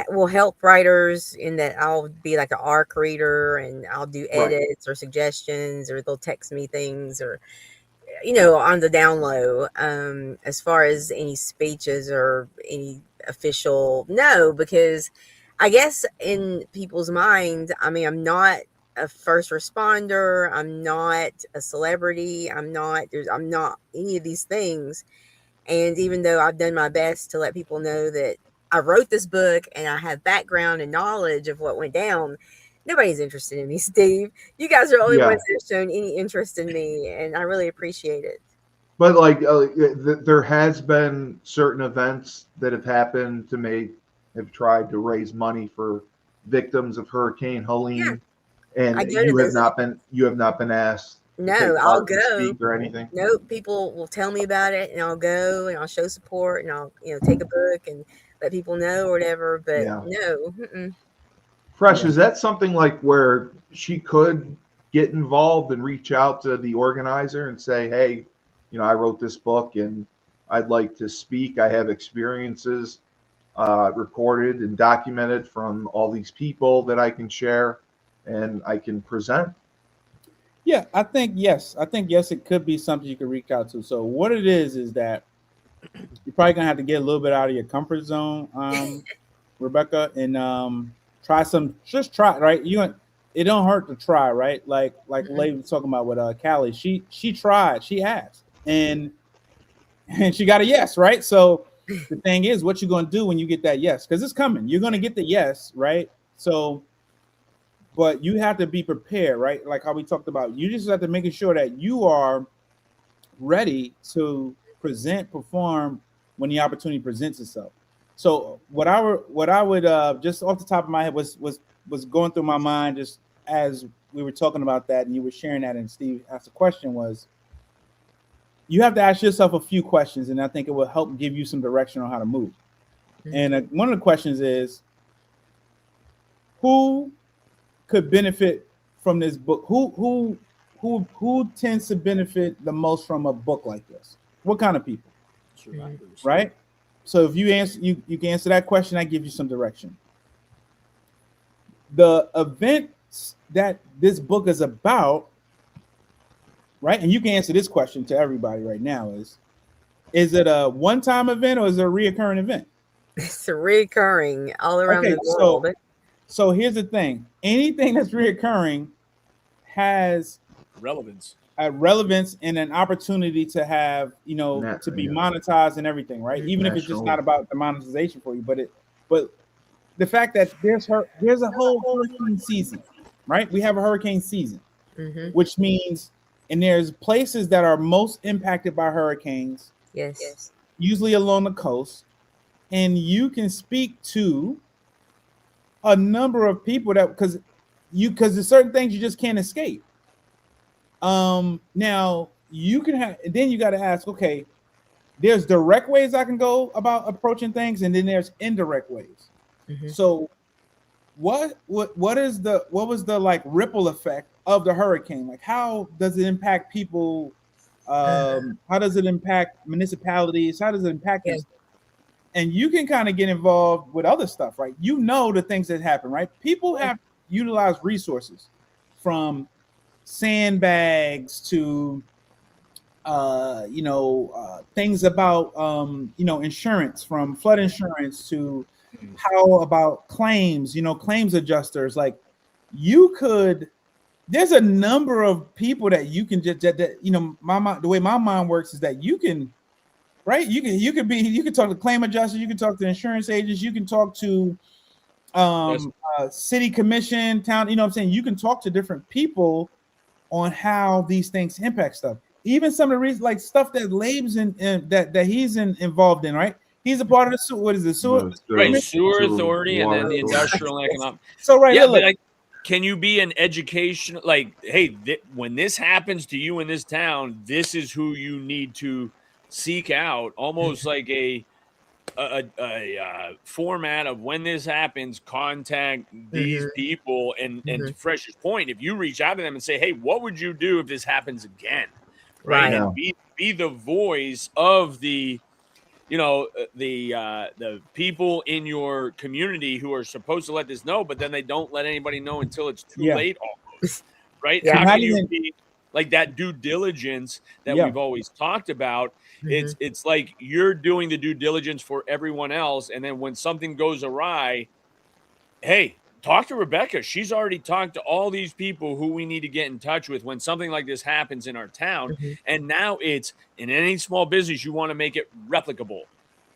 will help writers in that I'll be like an ARC reader and I'll do Right. edits or suggestions, or they'll text me things, or on the down low. As far as any speeches or any official, no, because I guess in people's mind, I mean, I'm not a first responder, I'm not a celebrity, I'm not any of these things. And even though I've done my best to let people know that I wrote this book and I have background and knowledge of what went down, nobody's interested in me, Steve. You guys are the only Yeah. ones that have shown any interest in me, and I really appreciate it. But like there has been certain events that have happened have tried to raise money for victims of Hurricane Helene, and I go to those. you have not been asked to No, take I'll part and go. speak or anything. Nope, people will tell me about it, and I'll go and I'll show support, and I'll take a book and let people know or whatever. But Yeah. no, Fresh, is that something like where she could get involved and reach out to the organizer and say, hey, I wrote this book and I'd like to speak. I have experiences recorded and documented from all these people that I can share and I can present. Yeah, I think yes, it could be something you could reach out to. So what it is that you're probably gonna have to get a little bit out of your comfort zone, Rebecca, and just try, right? It don't hurt to try, right? Like Lady was talking about with Callie. She tried, she asked, and she got a yes, right? So the thing is, what you're gonna do when you get that yes, because it's coming. You're gonna get the yes, right? So, but you have to be prepared, right? Like how we talked about. You just have to make sure that you are ready to perform when the opportunity presents itself. So what I would just off the top of my head was going through my mind just as we were talking about that and you were sharing that and Steve asked a question was, you have to ask yourself a few questions, and I think it will help give you some direction on how to move. Mm-hmm. And one of the questions is, who could benefit from this book? Who tends to benefit the most from a book like this? What kind of people? Survivors. Right? So if you answer, you can answer that question, I give you some direction. The events that this book is about, right? And you can answer this question to everybody right now is it a one-time event or is it a reoccurring event? It's a reoccurring all around the world. So here's the thing. Anything that's reoccurring has relevance and an opportunity to have, to be monetized and everything, right? Even if it's just not about the monetization for you, but the fact that there's a whole hurricane season, right? We have a hurricane season, which means, and there's places that are most impacted by hurricanes. Yes. Usually along the coast, and you can speak to a number of people because there's certain things you just can't escape. Now you can then you got to ask, okay, there's direct ways I can go about approaching things, and then there's indirect ways. So what was the like ripple effect of the hurricane? Like, how does it impact people? How does it impact municipalities? How does it impact this? And you can kind of get involved with other stuff, right? The things that happen, right? People have utilized resources from sandbags to things about insurance, from flood insurance to how about claims, claims adjusters. Like there's a number of people that you can just the way my mind works is that you can, right? You can talk to claim adjusters, you can talk to insurance agents, you can talk to city commission, town, you know what I'm saying? You can talk to different people on how these things impact stuff. Even some of the reasons, like stuff that Labe's in that he's involved in, right? He's a part of the sewer. Right, sewer authority, and then the authority. industrial and economic. So right, yeah, look, but like, can you be an education? Like, hey, when this happens to you in this town, this is who you need to seek out. Almost like a format of when this happens, contact these people. And to Fresh's point, if you reach out to them and say, hey, what would you do if this happens again? Right. Right. And be the voice of the, the people in your community who are supposed to let this know, but then they don't let anybody know until it's too late almost. Right. Yeah. How can you be like that due diligence that we've always talked about? It's like you're doing the due diligence for everyone else. And then when something goes awry, hey, talk to Rebecca. She's already talked to all these people who we need to get in touch with when something like this happens in our town. And now it's in any small business, you want to make it replicable,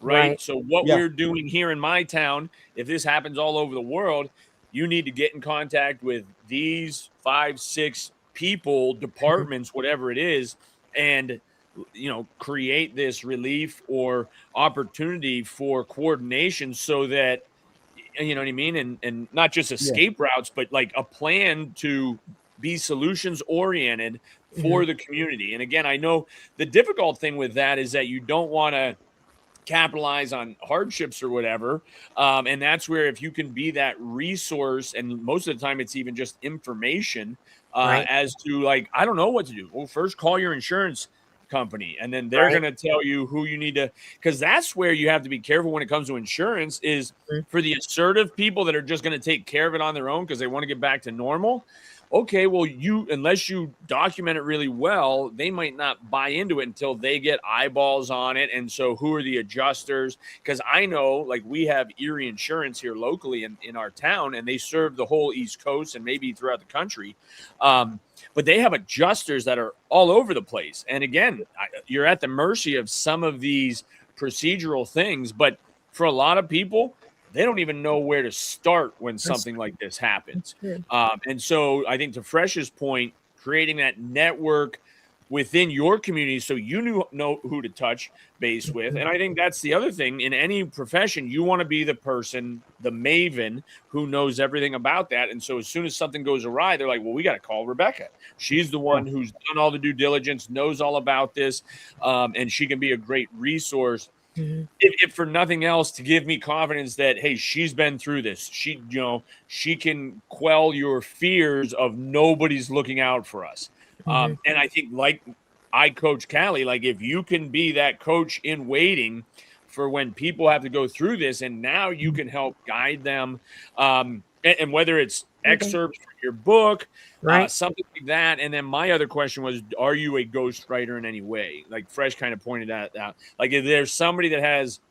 right? So what we're doing here in my town, if this happens all over the world, you need to get in contact with these 5, 6 people, departments, whatever it is, and create this relief or opportunity for coordination so that, you know what I mean? And not just escape routes, but like a plan to be solutions oriented for the community. And again, I know the difficult thing with that is that you don't want to capitalize on hardships or whatever. And that's where if you can be that resource, and most of the time it's even just information as to like, I don't know what to do. Well, first call your insurance company, and then they're going to tell you who you need to, because that's where you have to be careful when it comes to insurance is for the assertive people that are just going to take care of it on their own because they want to get back to normal. Okay, well, unless you document it really well, they might not buy into it until they get eyeballs on it. And so who are the adjusters? Because I know, like, we have Erie Insurance here locally in our town, and they serve the whole East Coast and maybe throughout the country. But they have adjusters that are all over the place. And again, you're at the mercy of some of these procedural things. But for a lot of people, they don't even know where to start when something like this happens. And so I think to Fresh's point, creating that network within your community so you know who to touch base with. And I think that's the other thing. In any profession, you want to be the person, the maven, who knows everything about that. And so as soon as something goes awry, they're like, well, we got to call Rebecca. She's the one who's done all the due diligence, knows all about this, and she can be a great resource. If for nothing else, to give me confidence that, hey, she's been through this. She can quell your fears of nobody's looking out for us. And I think, like I coach Callie, like if you can be that coach in waiting for when people have to go through this, and now you can help guide them. And whether it's excerpts from your book, something like that. And then my other question was, are you a ghostwriter in any way? Like Fresh kind of pointed that out. Like if there's somebody that has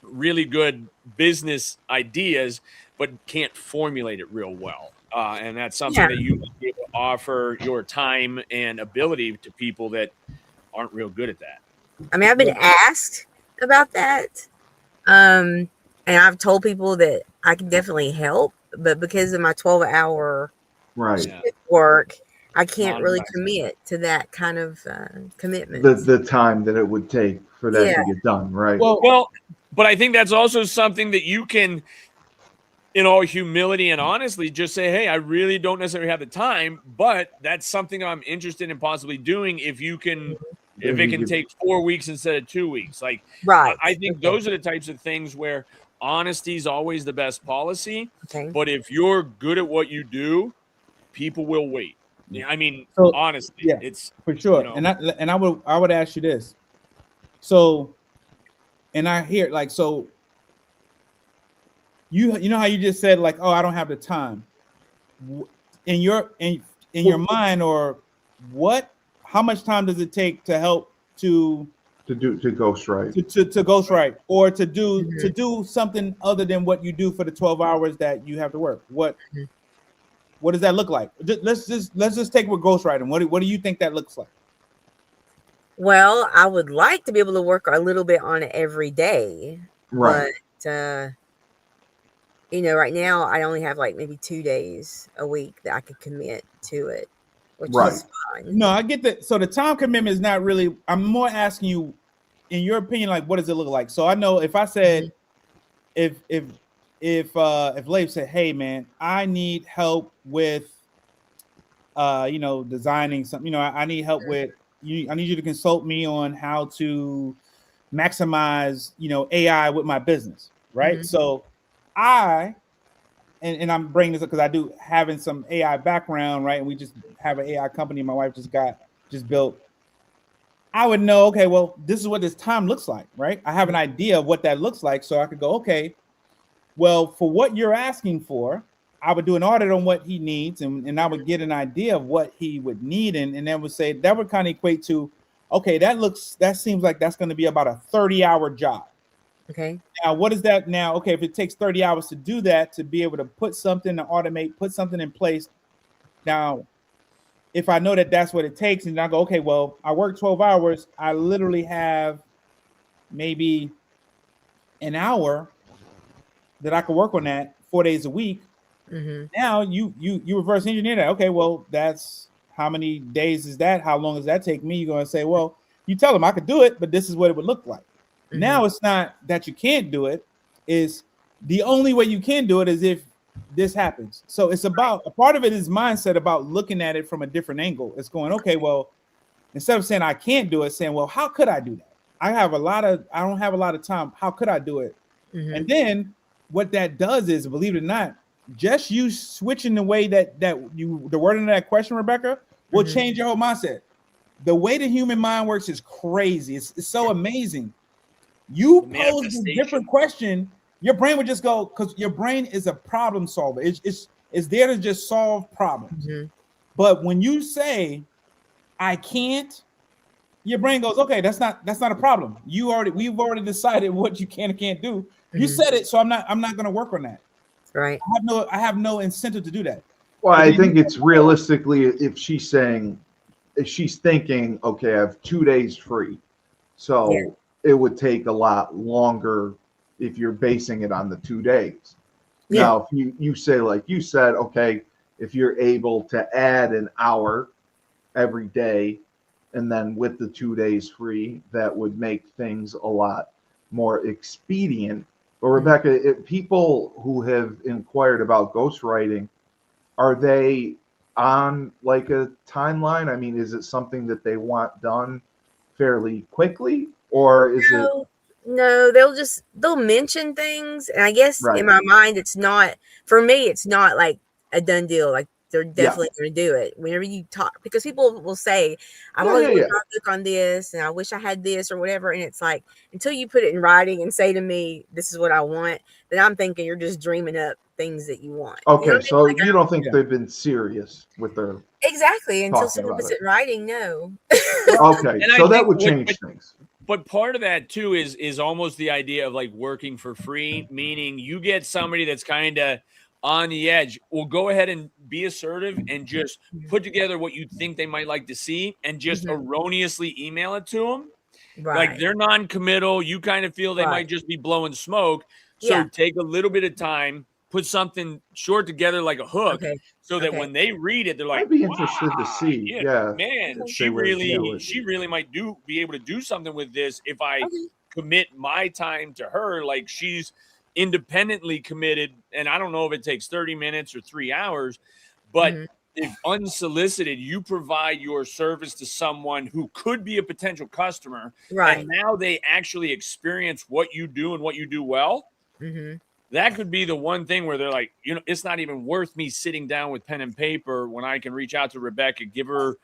really good business ideas, but can't formulate it real well. And that's something that you can be able to offer your time and ability to people that aren't real good at that. I mean, I've been asked about that. And I've told people that I can definitely help, but because of my 12-hour work, I can't really commit to that kind of commitment. The time that it would take for that to get done, right? Well, but I think that's also something that you can, in all humility and honestly, just say, hey, I really don't necessarily have the time, but that's something I'm interested in possibly doing if you can, if it can take 4 weeks instead of 2 weeks. Like, I think those are the types of things where honesty is always the best policy. But if you're good at what you do, people will wait. I mean, honestly, it's for sure. And I would ask you this. So, and I hear like, so you know how you just said like, oh, I don't have the time in your mind, or what, how much time does it take to help to ghostwrite, to ghostwrite, or to do something other than what you do for the 12 hours that you have to work? What does that look like? Let's just take with ghostwriting. What do you think that looks like? Well, I would like to be able to work a little bit on it every day, but right now I only have like maybe 2 days a week that I could commit to it, which Right. is fine. No, I get that. So the time commitment is not really. I'm more asking you, in your opinion, like what does it look like? So I know if I said, if Leif said, hey man, I need help with designing something, I need help with you, I need you to consult me on how to maximize, AI with my business, right? So I and I'm bringing this up because I do having some AI background, right? And we just have an AI company my wife just built. I would know, okay, well, this is what this time looks like, right? I have an idea of what that looks like. So I could go, okay, well, for what you're asking for, I would do an audit on what he needs, and I would get an idea of what he would need, and then would say that would kind of equate to, okay, that seems like that's going to be about a 30-hour job. Okay. Now, what is that now? Okay, if it takes 30 hours to do that, to be able to put something to automate, put something in place. Now, if I know that that's what it takes, and I go, okay, well, I work 12 hours, I literally have maybe an hour that I could work on that 4 days a week. Now you reverse engineer that. Okay, well, that's how many days is that? How long does that take me? You're going to say, well, you tell them I could do it, but this is what it would look like. Now it's not that you can't do it. Is the only way you can do it is if this happens. So it's about, a part of it is mindset, about looking at it from a different angle. It's going, okay, well, instead of saying I can't do it, saying, well, how could I do that? I don't have a lot of time. How could I do it? And then what that does is, believe it or not, just you switching the way the wording of that question, Rebecca, will change your whole mindset. The way the human mind works is crazy. It's so amazing. You pose a different question, your brain would just go, because your brain is a problem solver. It's there to just solve problems. But when you say, I can't, your brain goes, okay, that's not a problem. We've already decided what you can and can't do. You said it, so I'm not going to work on that. Right. I have no incentive to do that. Well, I think it's realistically, if she's thinking, okay, I have 2 days free, so it would take a lot longer if you're basing it on the 2 days. Now, if you say, like you said, okay, if you're able to add an hour every day, and then with the 2 days free, that would make things a lot more expedient. But Rebecca, if people who have inquired about ghostwriting, are they on like a timeline? I mean, is it something that they want done fairly quickly, or is it? No, they'll mention things, and I guess in my mind, it's not, for me, it's not like a done deal. Like they're definitely going to do it whenever you talk, because people will say, I'm always working on a book on this, and I wish I had this or whatever. And it's like, until you put it in writing and say to me, this is what I want, then I'm thinking you're just dreaming up things that you want. Okay, you know so like, you don't think they've been serious with their exactly until someone puts it in writing? No. Okay, so that would change things. But part of that too is almost the idea of like working for free, meaning you get somebody that's kind of on the edge. Well, go ahead and be assertive and just put together what you think they might like to see, and just erroneously email it to them. Like they're non-committal. You kind of feel they might just be blowing smoke. So take a little bit of time, put something short together like a hook, so that when they read it, they're like, I'd be interested to see. Yeah, man, she really might be able to do something with this if I commit my time to her. Like she's independently committed, and I don't know if it takes 30 minutes or 3 hours, but if unsolicited, you provide your service to someone who could be a potential customer, and now they actually experience what you do and what you do well. That could be the one thing where they're like, it's not even worth me sitting down with pen and paper when I can reach out to Rebecca, give her,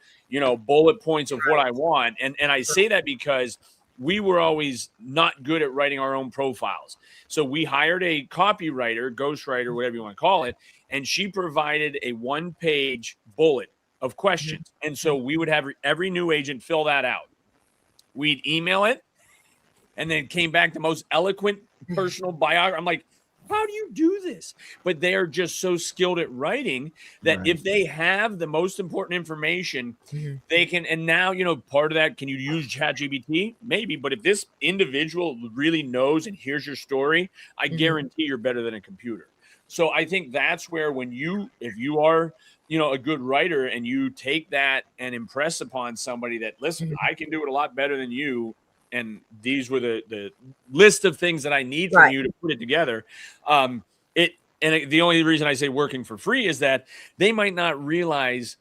bullet points of what I want. And I say that because we were always not good at writing our own profiles. So we hired a copywriter, ghostwriter, whatever you want to call it, and she provided a 1-page bullet of questions. And so we would have every new agent fill that out. We'd email it, and then came back the most eloquent personal biography. I'm like, how do you do this? But they are just so skilled at writing that if they have the most important information, they can. And now, part of that, can you use ChatGPT? Maybe. But if this individual really knows and hears your story, I guarantee you're better than a computer. So I think that's where if you are, a good writer and you take that and impress upon somebody that, listen, I can do it a lot better than you. And these were the list of things that I need from you to put it together. The only reason I say working for free is that they might not realize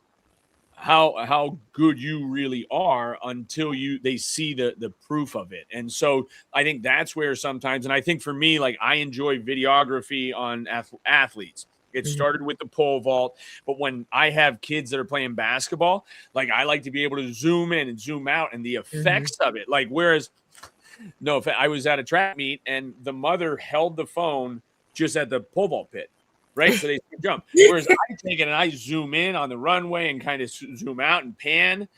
how good you really are until they see the proof of it. And so I think that's where sometimes, and I think for me, like, I enjoy videography on athletes. It started with the pole vault, but when I have kids that are playing basketball, like, I like to be able to zoom in and zoom out and the effects of it. Like, whereas, no, if I was at a track meet and the mother held the phone just at the pole vault pit, right? So they jump. Whereas I take it and I zoom in on the runway and kind of zoom out and pan.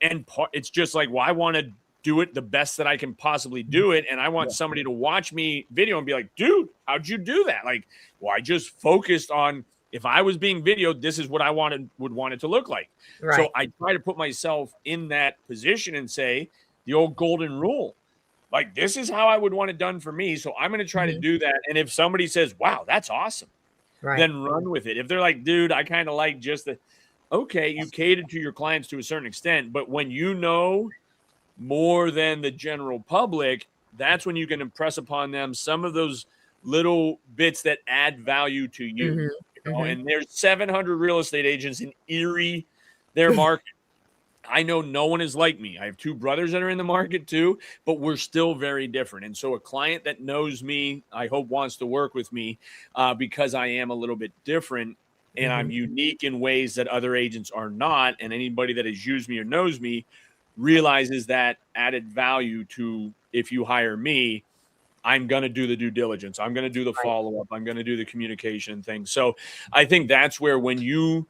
It's just like, well, I want to do it the best that I can possibly do it. And I want somebody to watch me video and be like, dude, how'd you do that? Like, well, I just focused on, if I was being videoed, this is what I would want it to look like. Right. So I try to put myself in that position and say the old golden rule. Like, this is how I would want it done for me. So I'm going to try to do that. And if somebody says, wow, that's awesome, then run with it. If they're like, dude, I kind of like just okay, you catered to your clients to a certain extent. But when you know more than the general public, that's when you can impress upon them some of those little bits that add value to you. And there's 700 real estate agents in Erie, their market. I know no one is like me. I have two brothers that are in the market too, but we're still very different. And so a client that knows me, I hope, wants to work with me because I am a little bit different and I'm unique in ways that other agents are not. And anybody that has used me or knows me realizes that added value to, if you hire me, I'm going to do the due diligence. I'm going to do the follow-up. I'm going to do the communication thing. So I think that's where, when you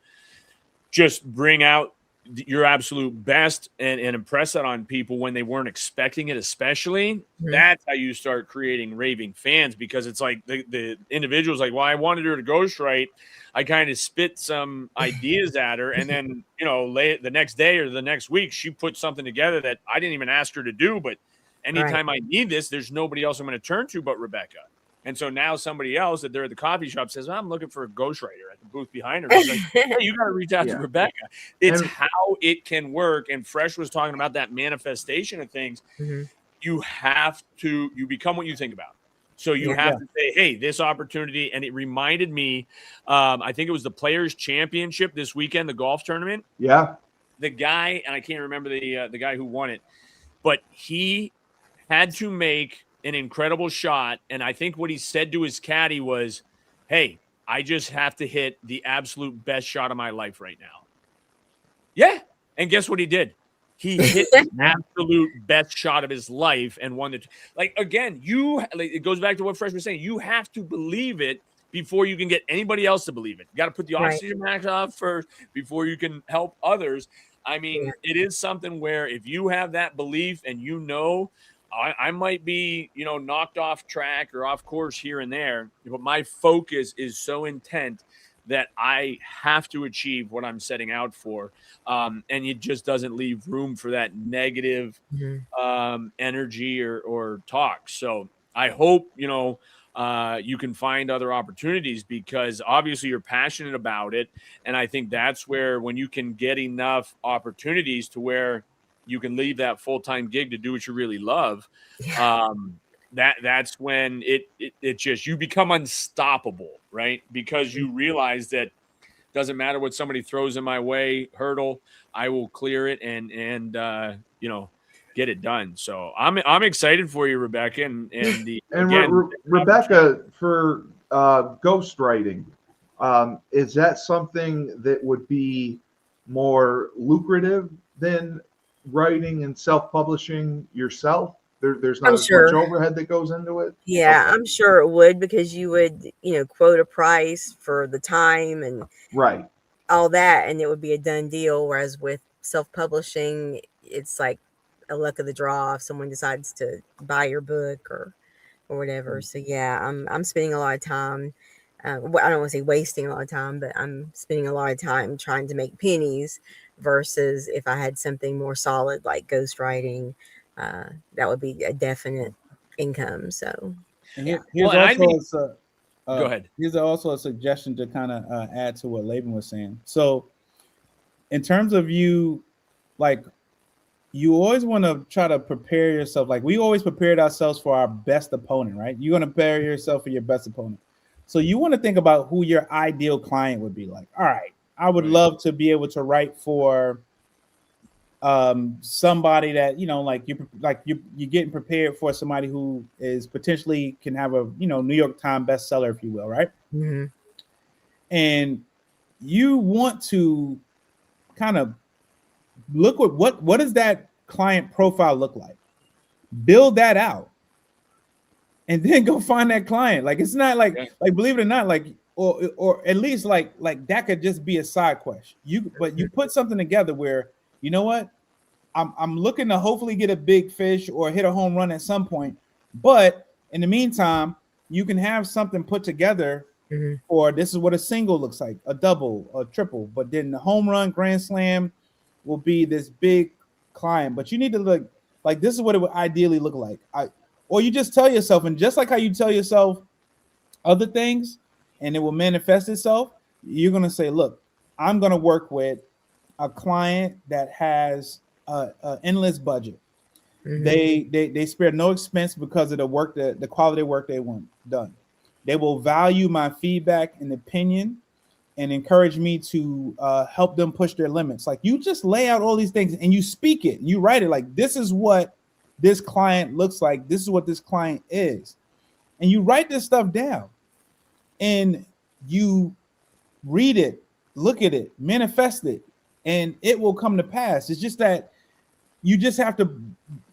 just bring out your absolute best and impress that on people when they weren't expecting it, especially, that's how you start creating raving fans, because it's like the individual's like, well, I wanted her to ghostwrite. I kind of spit some ideas at her, and then, the next day or the next week, she put something together that I didn't even ask her to do. But anytime I need this, there's nobody else I'm going to turn to but Rebecca. And so now somebody else that they're at the coffee shop says, well, I'm looking for a ghostwriter at the booth behind her. It's like, hey, you got to reach out to Rebecca. It's how it can work. And Fresh was talking about that manifestation of things. You become what you think about. So you have to say, hey, this opportunity. And it reminded me, I think it was the Players Championship this weekend, the golf tournament. Yeah. The guy, and I can't remember the guy who won it, but he had to make an incredible shot. And I think what he said to his caddy was, hey, I just have to hit the absolute best shot of my life right now. Yeah. And guess what he did? He hit the absolute best shot of his life and won it. Like, again, it goes back to what Fresh was saying. You have to believe it before you can get anybody else to believe it. You got to put the oxygen mask off first before you can help others. I mean, it is something where if you have that belief and I might be, knocked off track or off course here and there, but my focus is so intent that I have to achieve what I'm setting out for. And it just doesn't leave room for that negative energy or talk. So I hope, you can find other opportunities, because obviously you're passionate about it. And I think that's where, when you can get enough opportunities to where you can leave that full-time gig to do what you really love. That's when it just, you become unstoppable, right? Because you realize that doesn't matter what somebody throws in my way, hurdle, I will clear it and get it done. So I'm excited for you, Rebecca. Rebecca, for ghostwriting, is that something that would be more lucrative than writing and self-publishing yourself? There's not as much overhead that goes into it. Yeah, I'm sure it would, because you would, quote a price for the time and all that, and it would be a done deal. Whereas with self-publishing, it's like a luck of the draw if someone decides to buy your book or whatever. So yeah, I'm spending a lot of time. I don't want to say wasting a lot of time, but I'm spending a lot of time trying to make pennies, versus if I had something more solid like ghostwriting, that would be a definite income. So here's also Go ahead. Here's also a suggestion to kind of add to what Laban was saying. So, in terms of you, like, you always want to try to prepare yourself. Like, we always prepared ourselves for our best opponent, right? You're going to prepare yourself for your best opponent. So you want to think about who your ideal client would be. Like, all right, I would love to be able to write for somebody that, you know, like you're getting prepared for somebody who is potentially can have a, you know, New York Times bestseller, if you will, right? Mm-hmm. And you want to kind of look at what does that client profile look like? Build that out, and then go find that client. Like, it's not like believe it or not, like or at least like that could just be a side quest. But you put something together where, you know what, I'm looking to hopefully get a big fish or hit a home run at some point. But in the meantime, you can have something put together. Mm-hmm. Or this is what a single looks like, a double, a triple. But then the home run, grand slam will be this big client. But you need to look like this is what it would ideally look like. Or you just tell yourself, and just like how you tell yourself other things, and it will manifest itself, you're going to say, look, I'm going to work with a client that has an endless budget. Mm-hmm. They spare no expense because of the work, the quality of work they want done. They will value my feedback and opinion and encourage me to help them push their limits. Like, you just lay out all these things and you speak it. You write it like, this is what this client looks like. This is what this client is. And you write this stuff down and you read it, look at it, manifest it, and it will come to pass. It's just that you just have to,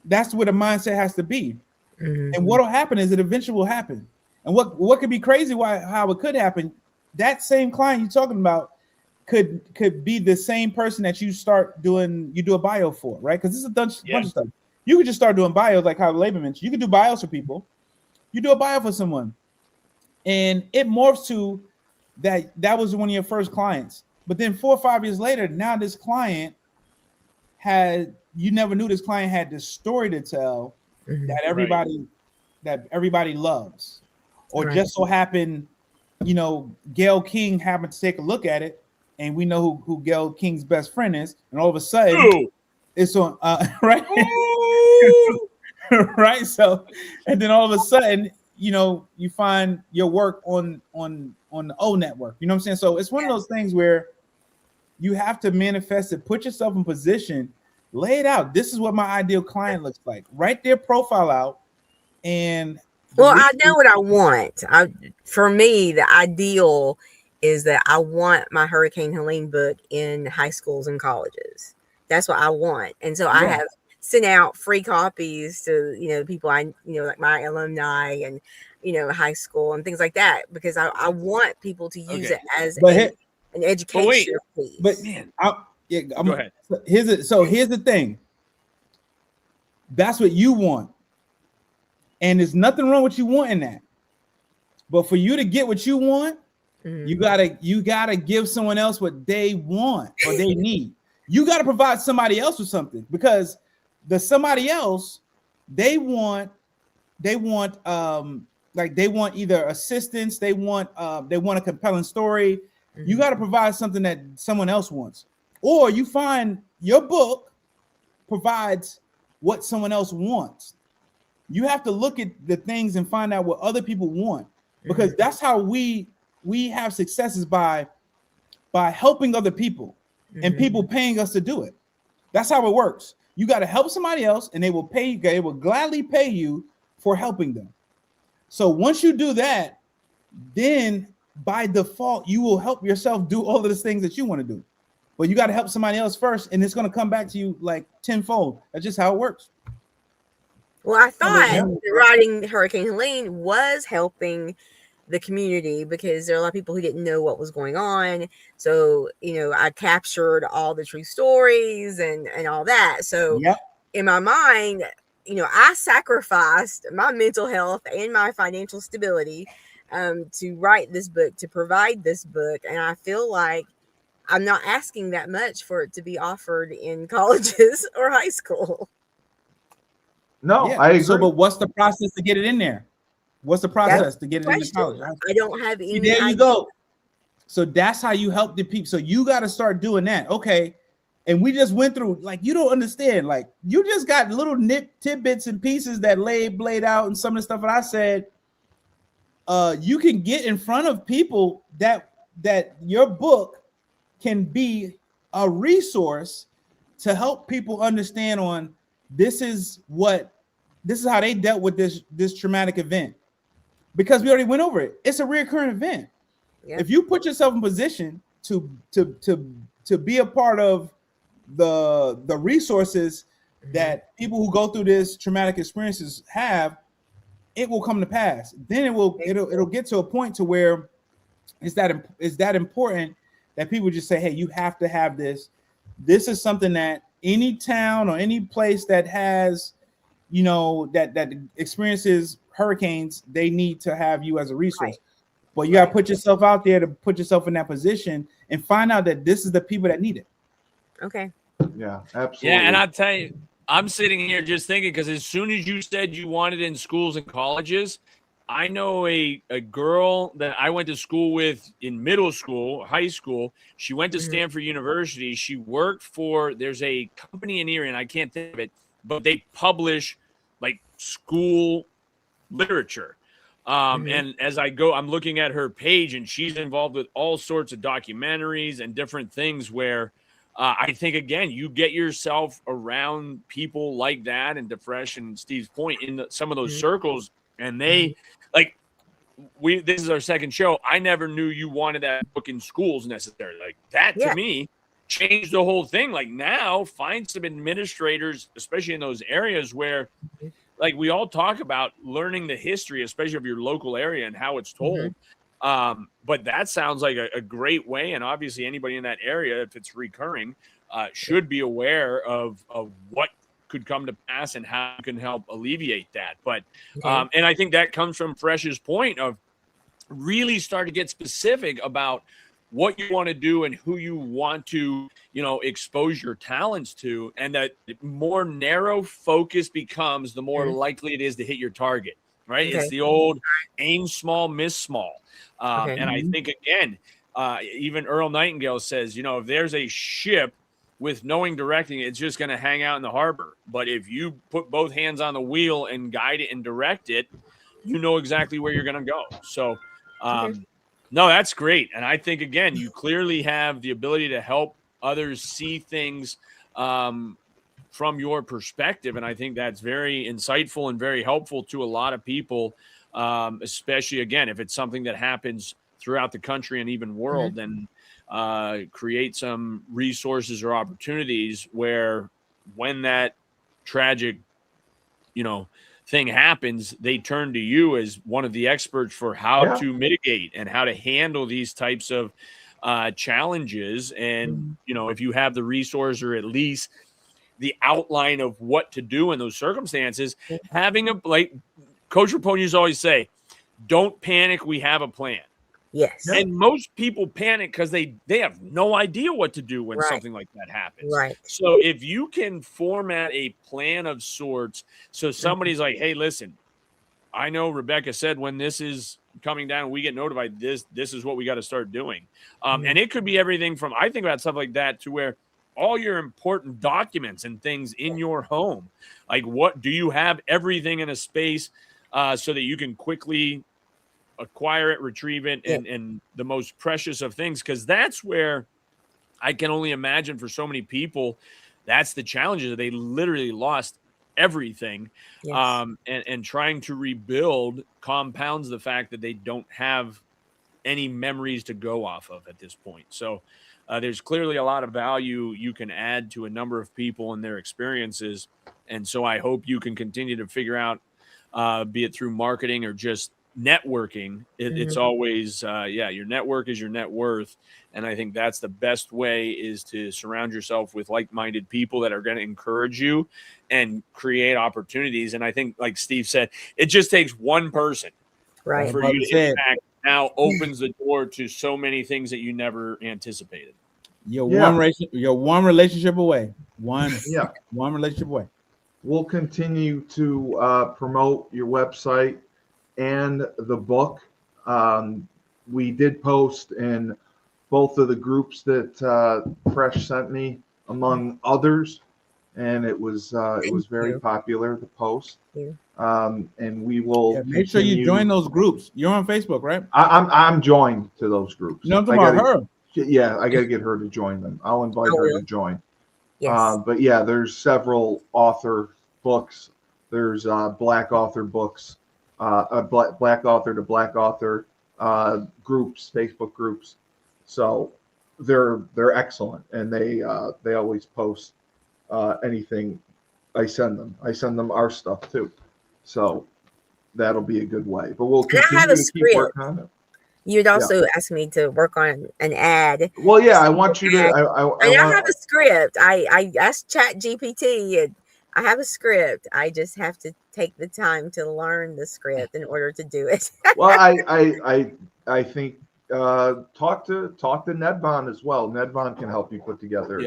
that's where the mindset has to be. Mm-hmm. And what will happen is it eventually will happen. And what could be crazy, how it could happen, that same client you're talking about could be the same person that you do a bio for, right? Because this is a bunch of stuff. You could just start doing bios, like how Laban mentioned. You could do bios for people. You do a bio for someone, and it morphs to that was one of your first clients. But then 4 or 5 years later, now this client you never knew this client had this story to tell that everybody loves. Or just so happened, you know, Gayle King happened to take a look at it, and we know who Gayle King's best friend is, and all of a sudden, it's on right, right. So, and then all of a sudden, you know, you find your work on the O network. You know what I'm saying? So it's one of those things where you have to manifest it, put yourself in position, lay it out. This is what my ideal client looks like. Write their profile out, and well, I know what I want. For me, the ideal is that I want my Hurricane Helene book in high schools and colleges. That's what I want. And so I have sent out free copies to, you know, people like my alumni and, you know, high school and things like that, because I want people to use it as an education piece. But man, go ahead. Here's the thing. That's what you want. And there's nothing wrong with you wanting that. But for you to get what you want, you gotta give someone else what they want or they need. You gotta provide somebody else with something, because the somebody else, they want either assistance, they want a compelling story. You got to provide something that someone else wants, or you find your book provides what someone else wants. You have to look at the things and find out what other people want, because that's how we have successes, by helping other people and people paying us to do it. That's how it works. You got to help somebody else, and they will pay you. They will gladly pay you for helping them. So once you do that, then by default, you will help yourself do all of the things that you want to do. But you got to help somebody else first, and it's going to come back to you like tenfold. That's just how it works. Well, I thought writing Hurricane Helene was helping the community, because there are a lot of people who didn't know what was going on. So, you know, I captured all the true stories and all that. So in my mind, you know, I sacrificed my mental health and my financial stability to write this book, to provide this book. And I feel like I'm not asking that much for it to be offered in colleges or high school. No, I agree. So, but what's the process to get it in there? What's the process to get into college? I don't have any. There you go. So that's how you help the people. So you got to start doing that. Okay. And we just went through, like, you don't understand. Like, you just got little tidbits and pieces that laid out, and some of the stuff that I said. You can get in front of people that your book can be a resource to help people understand on this is how they dealt with this traumatic event, because we already went over it. It's a recurring event. Yep. If you put yourself in position to be a part of the resources that people who go through this traumatic experiences have, it will come to pass. Then it'll get to a point to where it's that important that people just say, hey, you have to have this. This is something that any town or any place that has, that experiences hurricanes, they need to have you as a resource. Right. But you got to put yourself out there to put yourself in that position and find out that this is the people that need it. Okay. Yeah, absolutely. Yeah, and I'll tell you, I'm sitting here just thinking, because as soon as you said you wanted in schools and colleges, I know a girl that I went to school with in middle school, high school. She went to Stanford University. She worked there's a company in Erie, and I can't think of it, but they publish like school literature. And as I'm looking at her page, and she's involved with all sorts of documentaries and different things where I think, again, you get yourself around people like that, and to Fresh and Steve's point, in some of those circles, and they this is our second show. I never knew you wanted that book in schools necessarily. Like that to me changed the whole thing. Like now, find some administrators, especially in those areas where, like, we all talk about learning the history, especially of your local area and how it's told. But that sounds like a great way. And obviously anybody in that area, if it's recurring, should be aware of what could come to pass and how you can help alleviate that. But, and I think that comes from Fresh's point of really start to get specific about what you want to do and who you want to, expose your talents to. And that more narrow focus becomes, the more likely it is to hit your target, right? It's the old aim small, miss small. And I think, again, even Earl Nightingale says, if there's a ship with knowing directing, it's just going to hang out in the harbor. But if you put both hands on the wheel and guide it and direct it, you know exactly where you're going to go. So, no, that's great. And I think, again, you clearly have the ability to help others see things from your perspective. And I think that's very insightful and very helpful to a lot of people, especially, again, if it's something that happens throughout the country and even world, then create some resources or opportunities where when that tragic, thing happens, they turn to you as one of the experts for how to mitigate and how to handle these types of challenges. And, if you have the resource or at least the outline of what to do in those circumstances, having like Coach Rapone used to always say, don't panic, we have a plan. Yes. And most people panic because they have no idea what to do when something like that happens. Right. So if you can format a plan of sorts, so somebody's like, hey, listen, I know Rebecca said when this is coming down, we get notified, this is what we got to start doing. And it could be everything from, I think about stuff like that, to where all your important documents and things in your home, like what do you have everything in a space so that you can quickly acquire it, retrieve it, and the most precious of things, because that's where I can only imagine for so many people, that's the challenge. They literally lost everything. And trying to rebuild compounds the fact that they don't have any memories to go off of at this point. So there's clearly a lot of value you can add to a number of people and their experiences. And so I hope you can continue to figure out, be it through marketing or just networking, it's always your network is your net worth. And I think that's the best way, is to surround yourself with like-minded people that are going to encourage you and create opportunities. And I think, like Steve said, it just takes one person for you to impact. Now opens the door to so many things that you never anticipated. You're one relationship away. One relationship away. We'll continue to promote your website and the book. We did post in both of the groups that Fresh sent me, among others, and it was very popular, the post. And we will make sure you join those groups. You're on Facebook, right? I'm joined to those groups. No, I'm talking about her. Yeah, I gotta get her to join them. I'll invite her to join. Yes. But yeah, there's several author books. There's Black author books, Black author to Black author groups, Facebook groups. So they're excellent, and they always post anything I send them. I send them our stuff too. So that'll be a good way. But we'll continue to keep working on it. You'd also ask me to work on an ad. Well, yeah, I want you to. I have a script. I asked Chat GPT, and I have a script. I just have to take the time to learn the script in order to do it. Well, I think talk to Nedvonne as well. Nedvonne can help you put together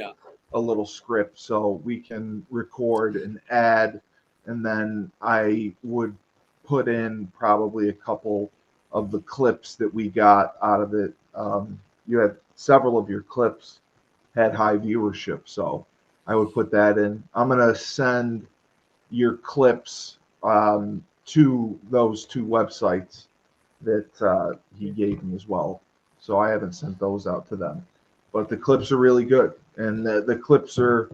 a little script so we can record an ad, and then I would put in probably a couple of the clips that we got out of it. You had several of your clips had high viewership, so I would put that in. I'm gonna send your clips to those two websites that he gave me as well. So I haven't sent those out to them, but the clips are really good, and the clips are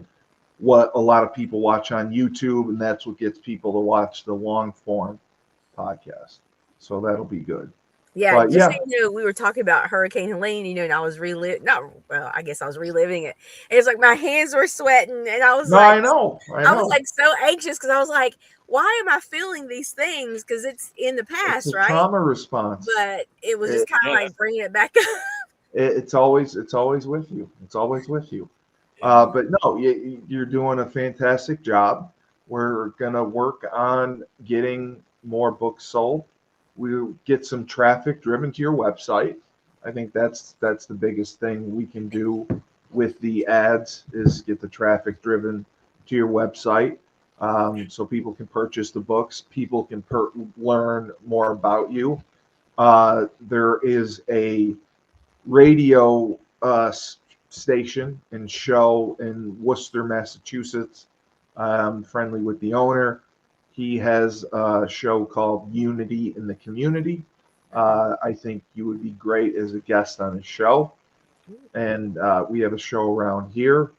what a lot of people watch on YouTube, and that's what gets people to watch the long form podcast. So that'll be good. Yeah, but just so you know, we were talking about Hurricane Helene, and I was I guess I was reliving it. And it's like my hands were sweating, and I was I was like so anxious because I was like, why am I feeling these things? Because it's in the past, it's a right? Trauma response. But it was just kind of like bringing it back up. It's always with you. It's always with you. But no, you're doing a fantastic job. We're gonna work on getting more books sold. We'll get some traffic driven to your website. I think that's the biggest thing we can do with the ads is get the traffic driven to your website, so people can purchase the books. People can learn more about you. There is a radio station and show in Worcester, Massachusetts. I'm friendly with the owner. He has a show called Unity in the Community. I think you would be great as a guest on his show. And we have a show around here.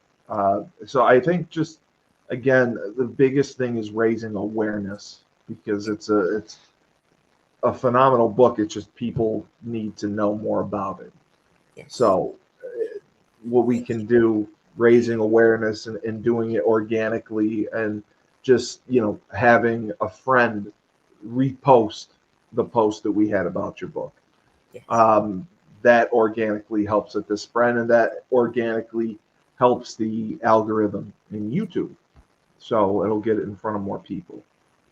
So I think just, again, the biggest thing is raising awareness, because it's a phenomenal book. It's just people need to know more about it. Yes. So what we can do, raising awareness and doing it organically, and just, having a friend repost the post that we had about your book. Yes. That organically helps it to spread, and that organically helps the algorithm in YouTube. So it'll get it in front of more people.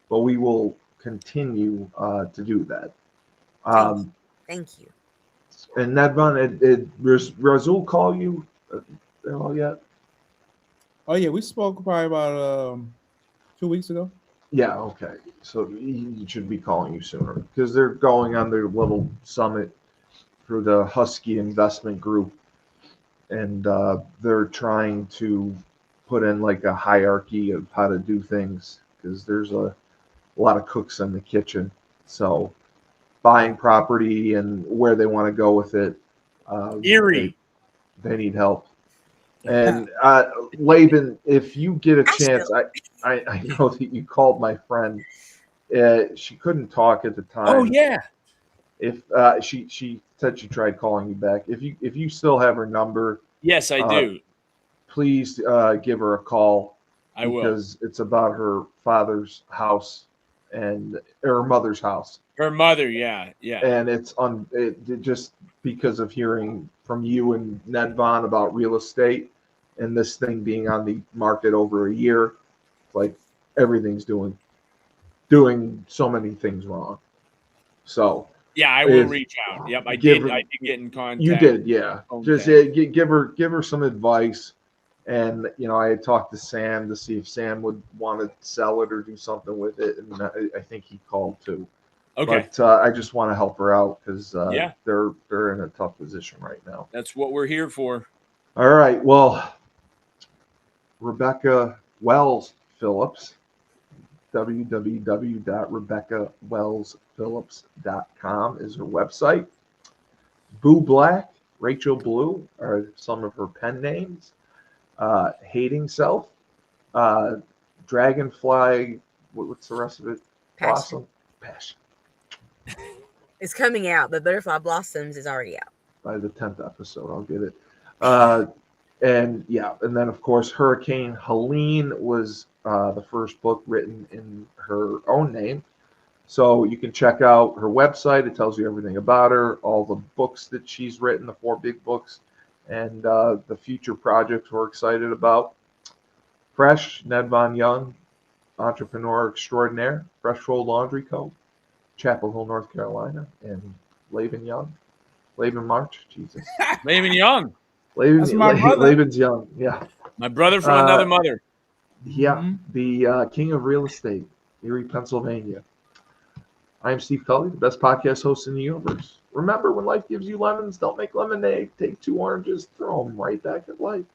But we will continue to do that. Thank you. And Nedvonne, did Razul call you at all yet? Oh yeah, we spoke probably about 2 weeks ago. Yeah, okay. So he should be calling you sooner, because they're going on their little summit for the Husky Investment Group, and they're trying to put in like a hierarchy of how to do things, because there's a lot of cooks in the kitchen. So buying property and where they want to go with it. Erie. They need help. And Laban, if you get a chance, I know that you called my friend. She couldn't talk at the time. Oh yeah. If she said she tried calling you back. If you still have her number, yes, I do. Please give her a call. I will, because it's about her father's house and her mother's house. Her mother, yeah. And it's just because of hearing from you and Nedvonne about real estate, and this thing being on the market over a year, like everything's doing so many things wrong. So yeah, I will reach out. Yep, I did get in contact. You did, yeah. Just give her some advice. And I had talked to Sam to see if Sam would want to sell it or do something with it, and I think he called too. Okay. But I just want to help her out because Yeah. they're in a tough position right now. That's what we're here for. All right. Well, Rebecca Wells Phillips, www.RebeccaWellsPhillips.com is her website. Boo Black, Rachel Blue are some of her pen names. Hating Self, Dragonfly, what's the rest of it? Passion. Passion. It's coming out. The Butterfly Blossoms is already out. By the 10th episode, I'll get it. And then of course Hurricane Helene was the first book written in her own name. So you can check out her website. It tells you everything about her, all the books that she's written, the 4 big books, and the future projects we're excited about. Fresh, Nedvonne Young, entrepreneur extraordinaire, FreshFold Laundy Co, Chapel Hill, North Carolina, and Laban Marsh, Jesus. Laban Young. That's my brother. Laban's Young, yeah. My brother from another mother. Yeah, the king of real estate, Erie, Pennsylvania. I am Steve Cully, the best podcast host in the universe. Remember, when life gives you lemons, don't make lemonade. Take 2 oranges, throw them right back at life.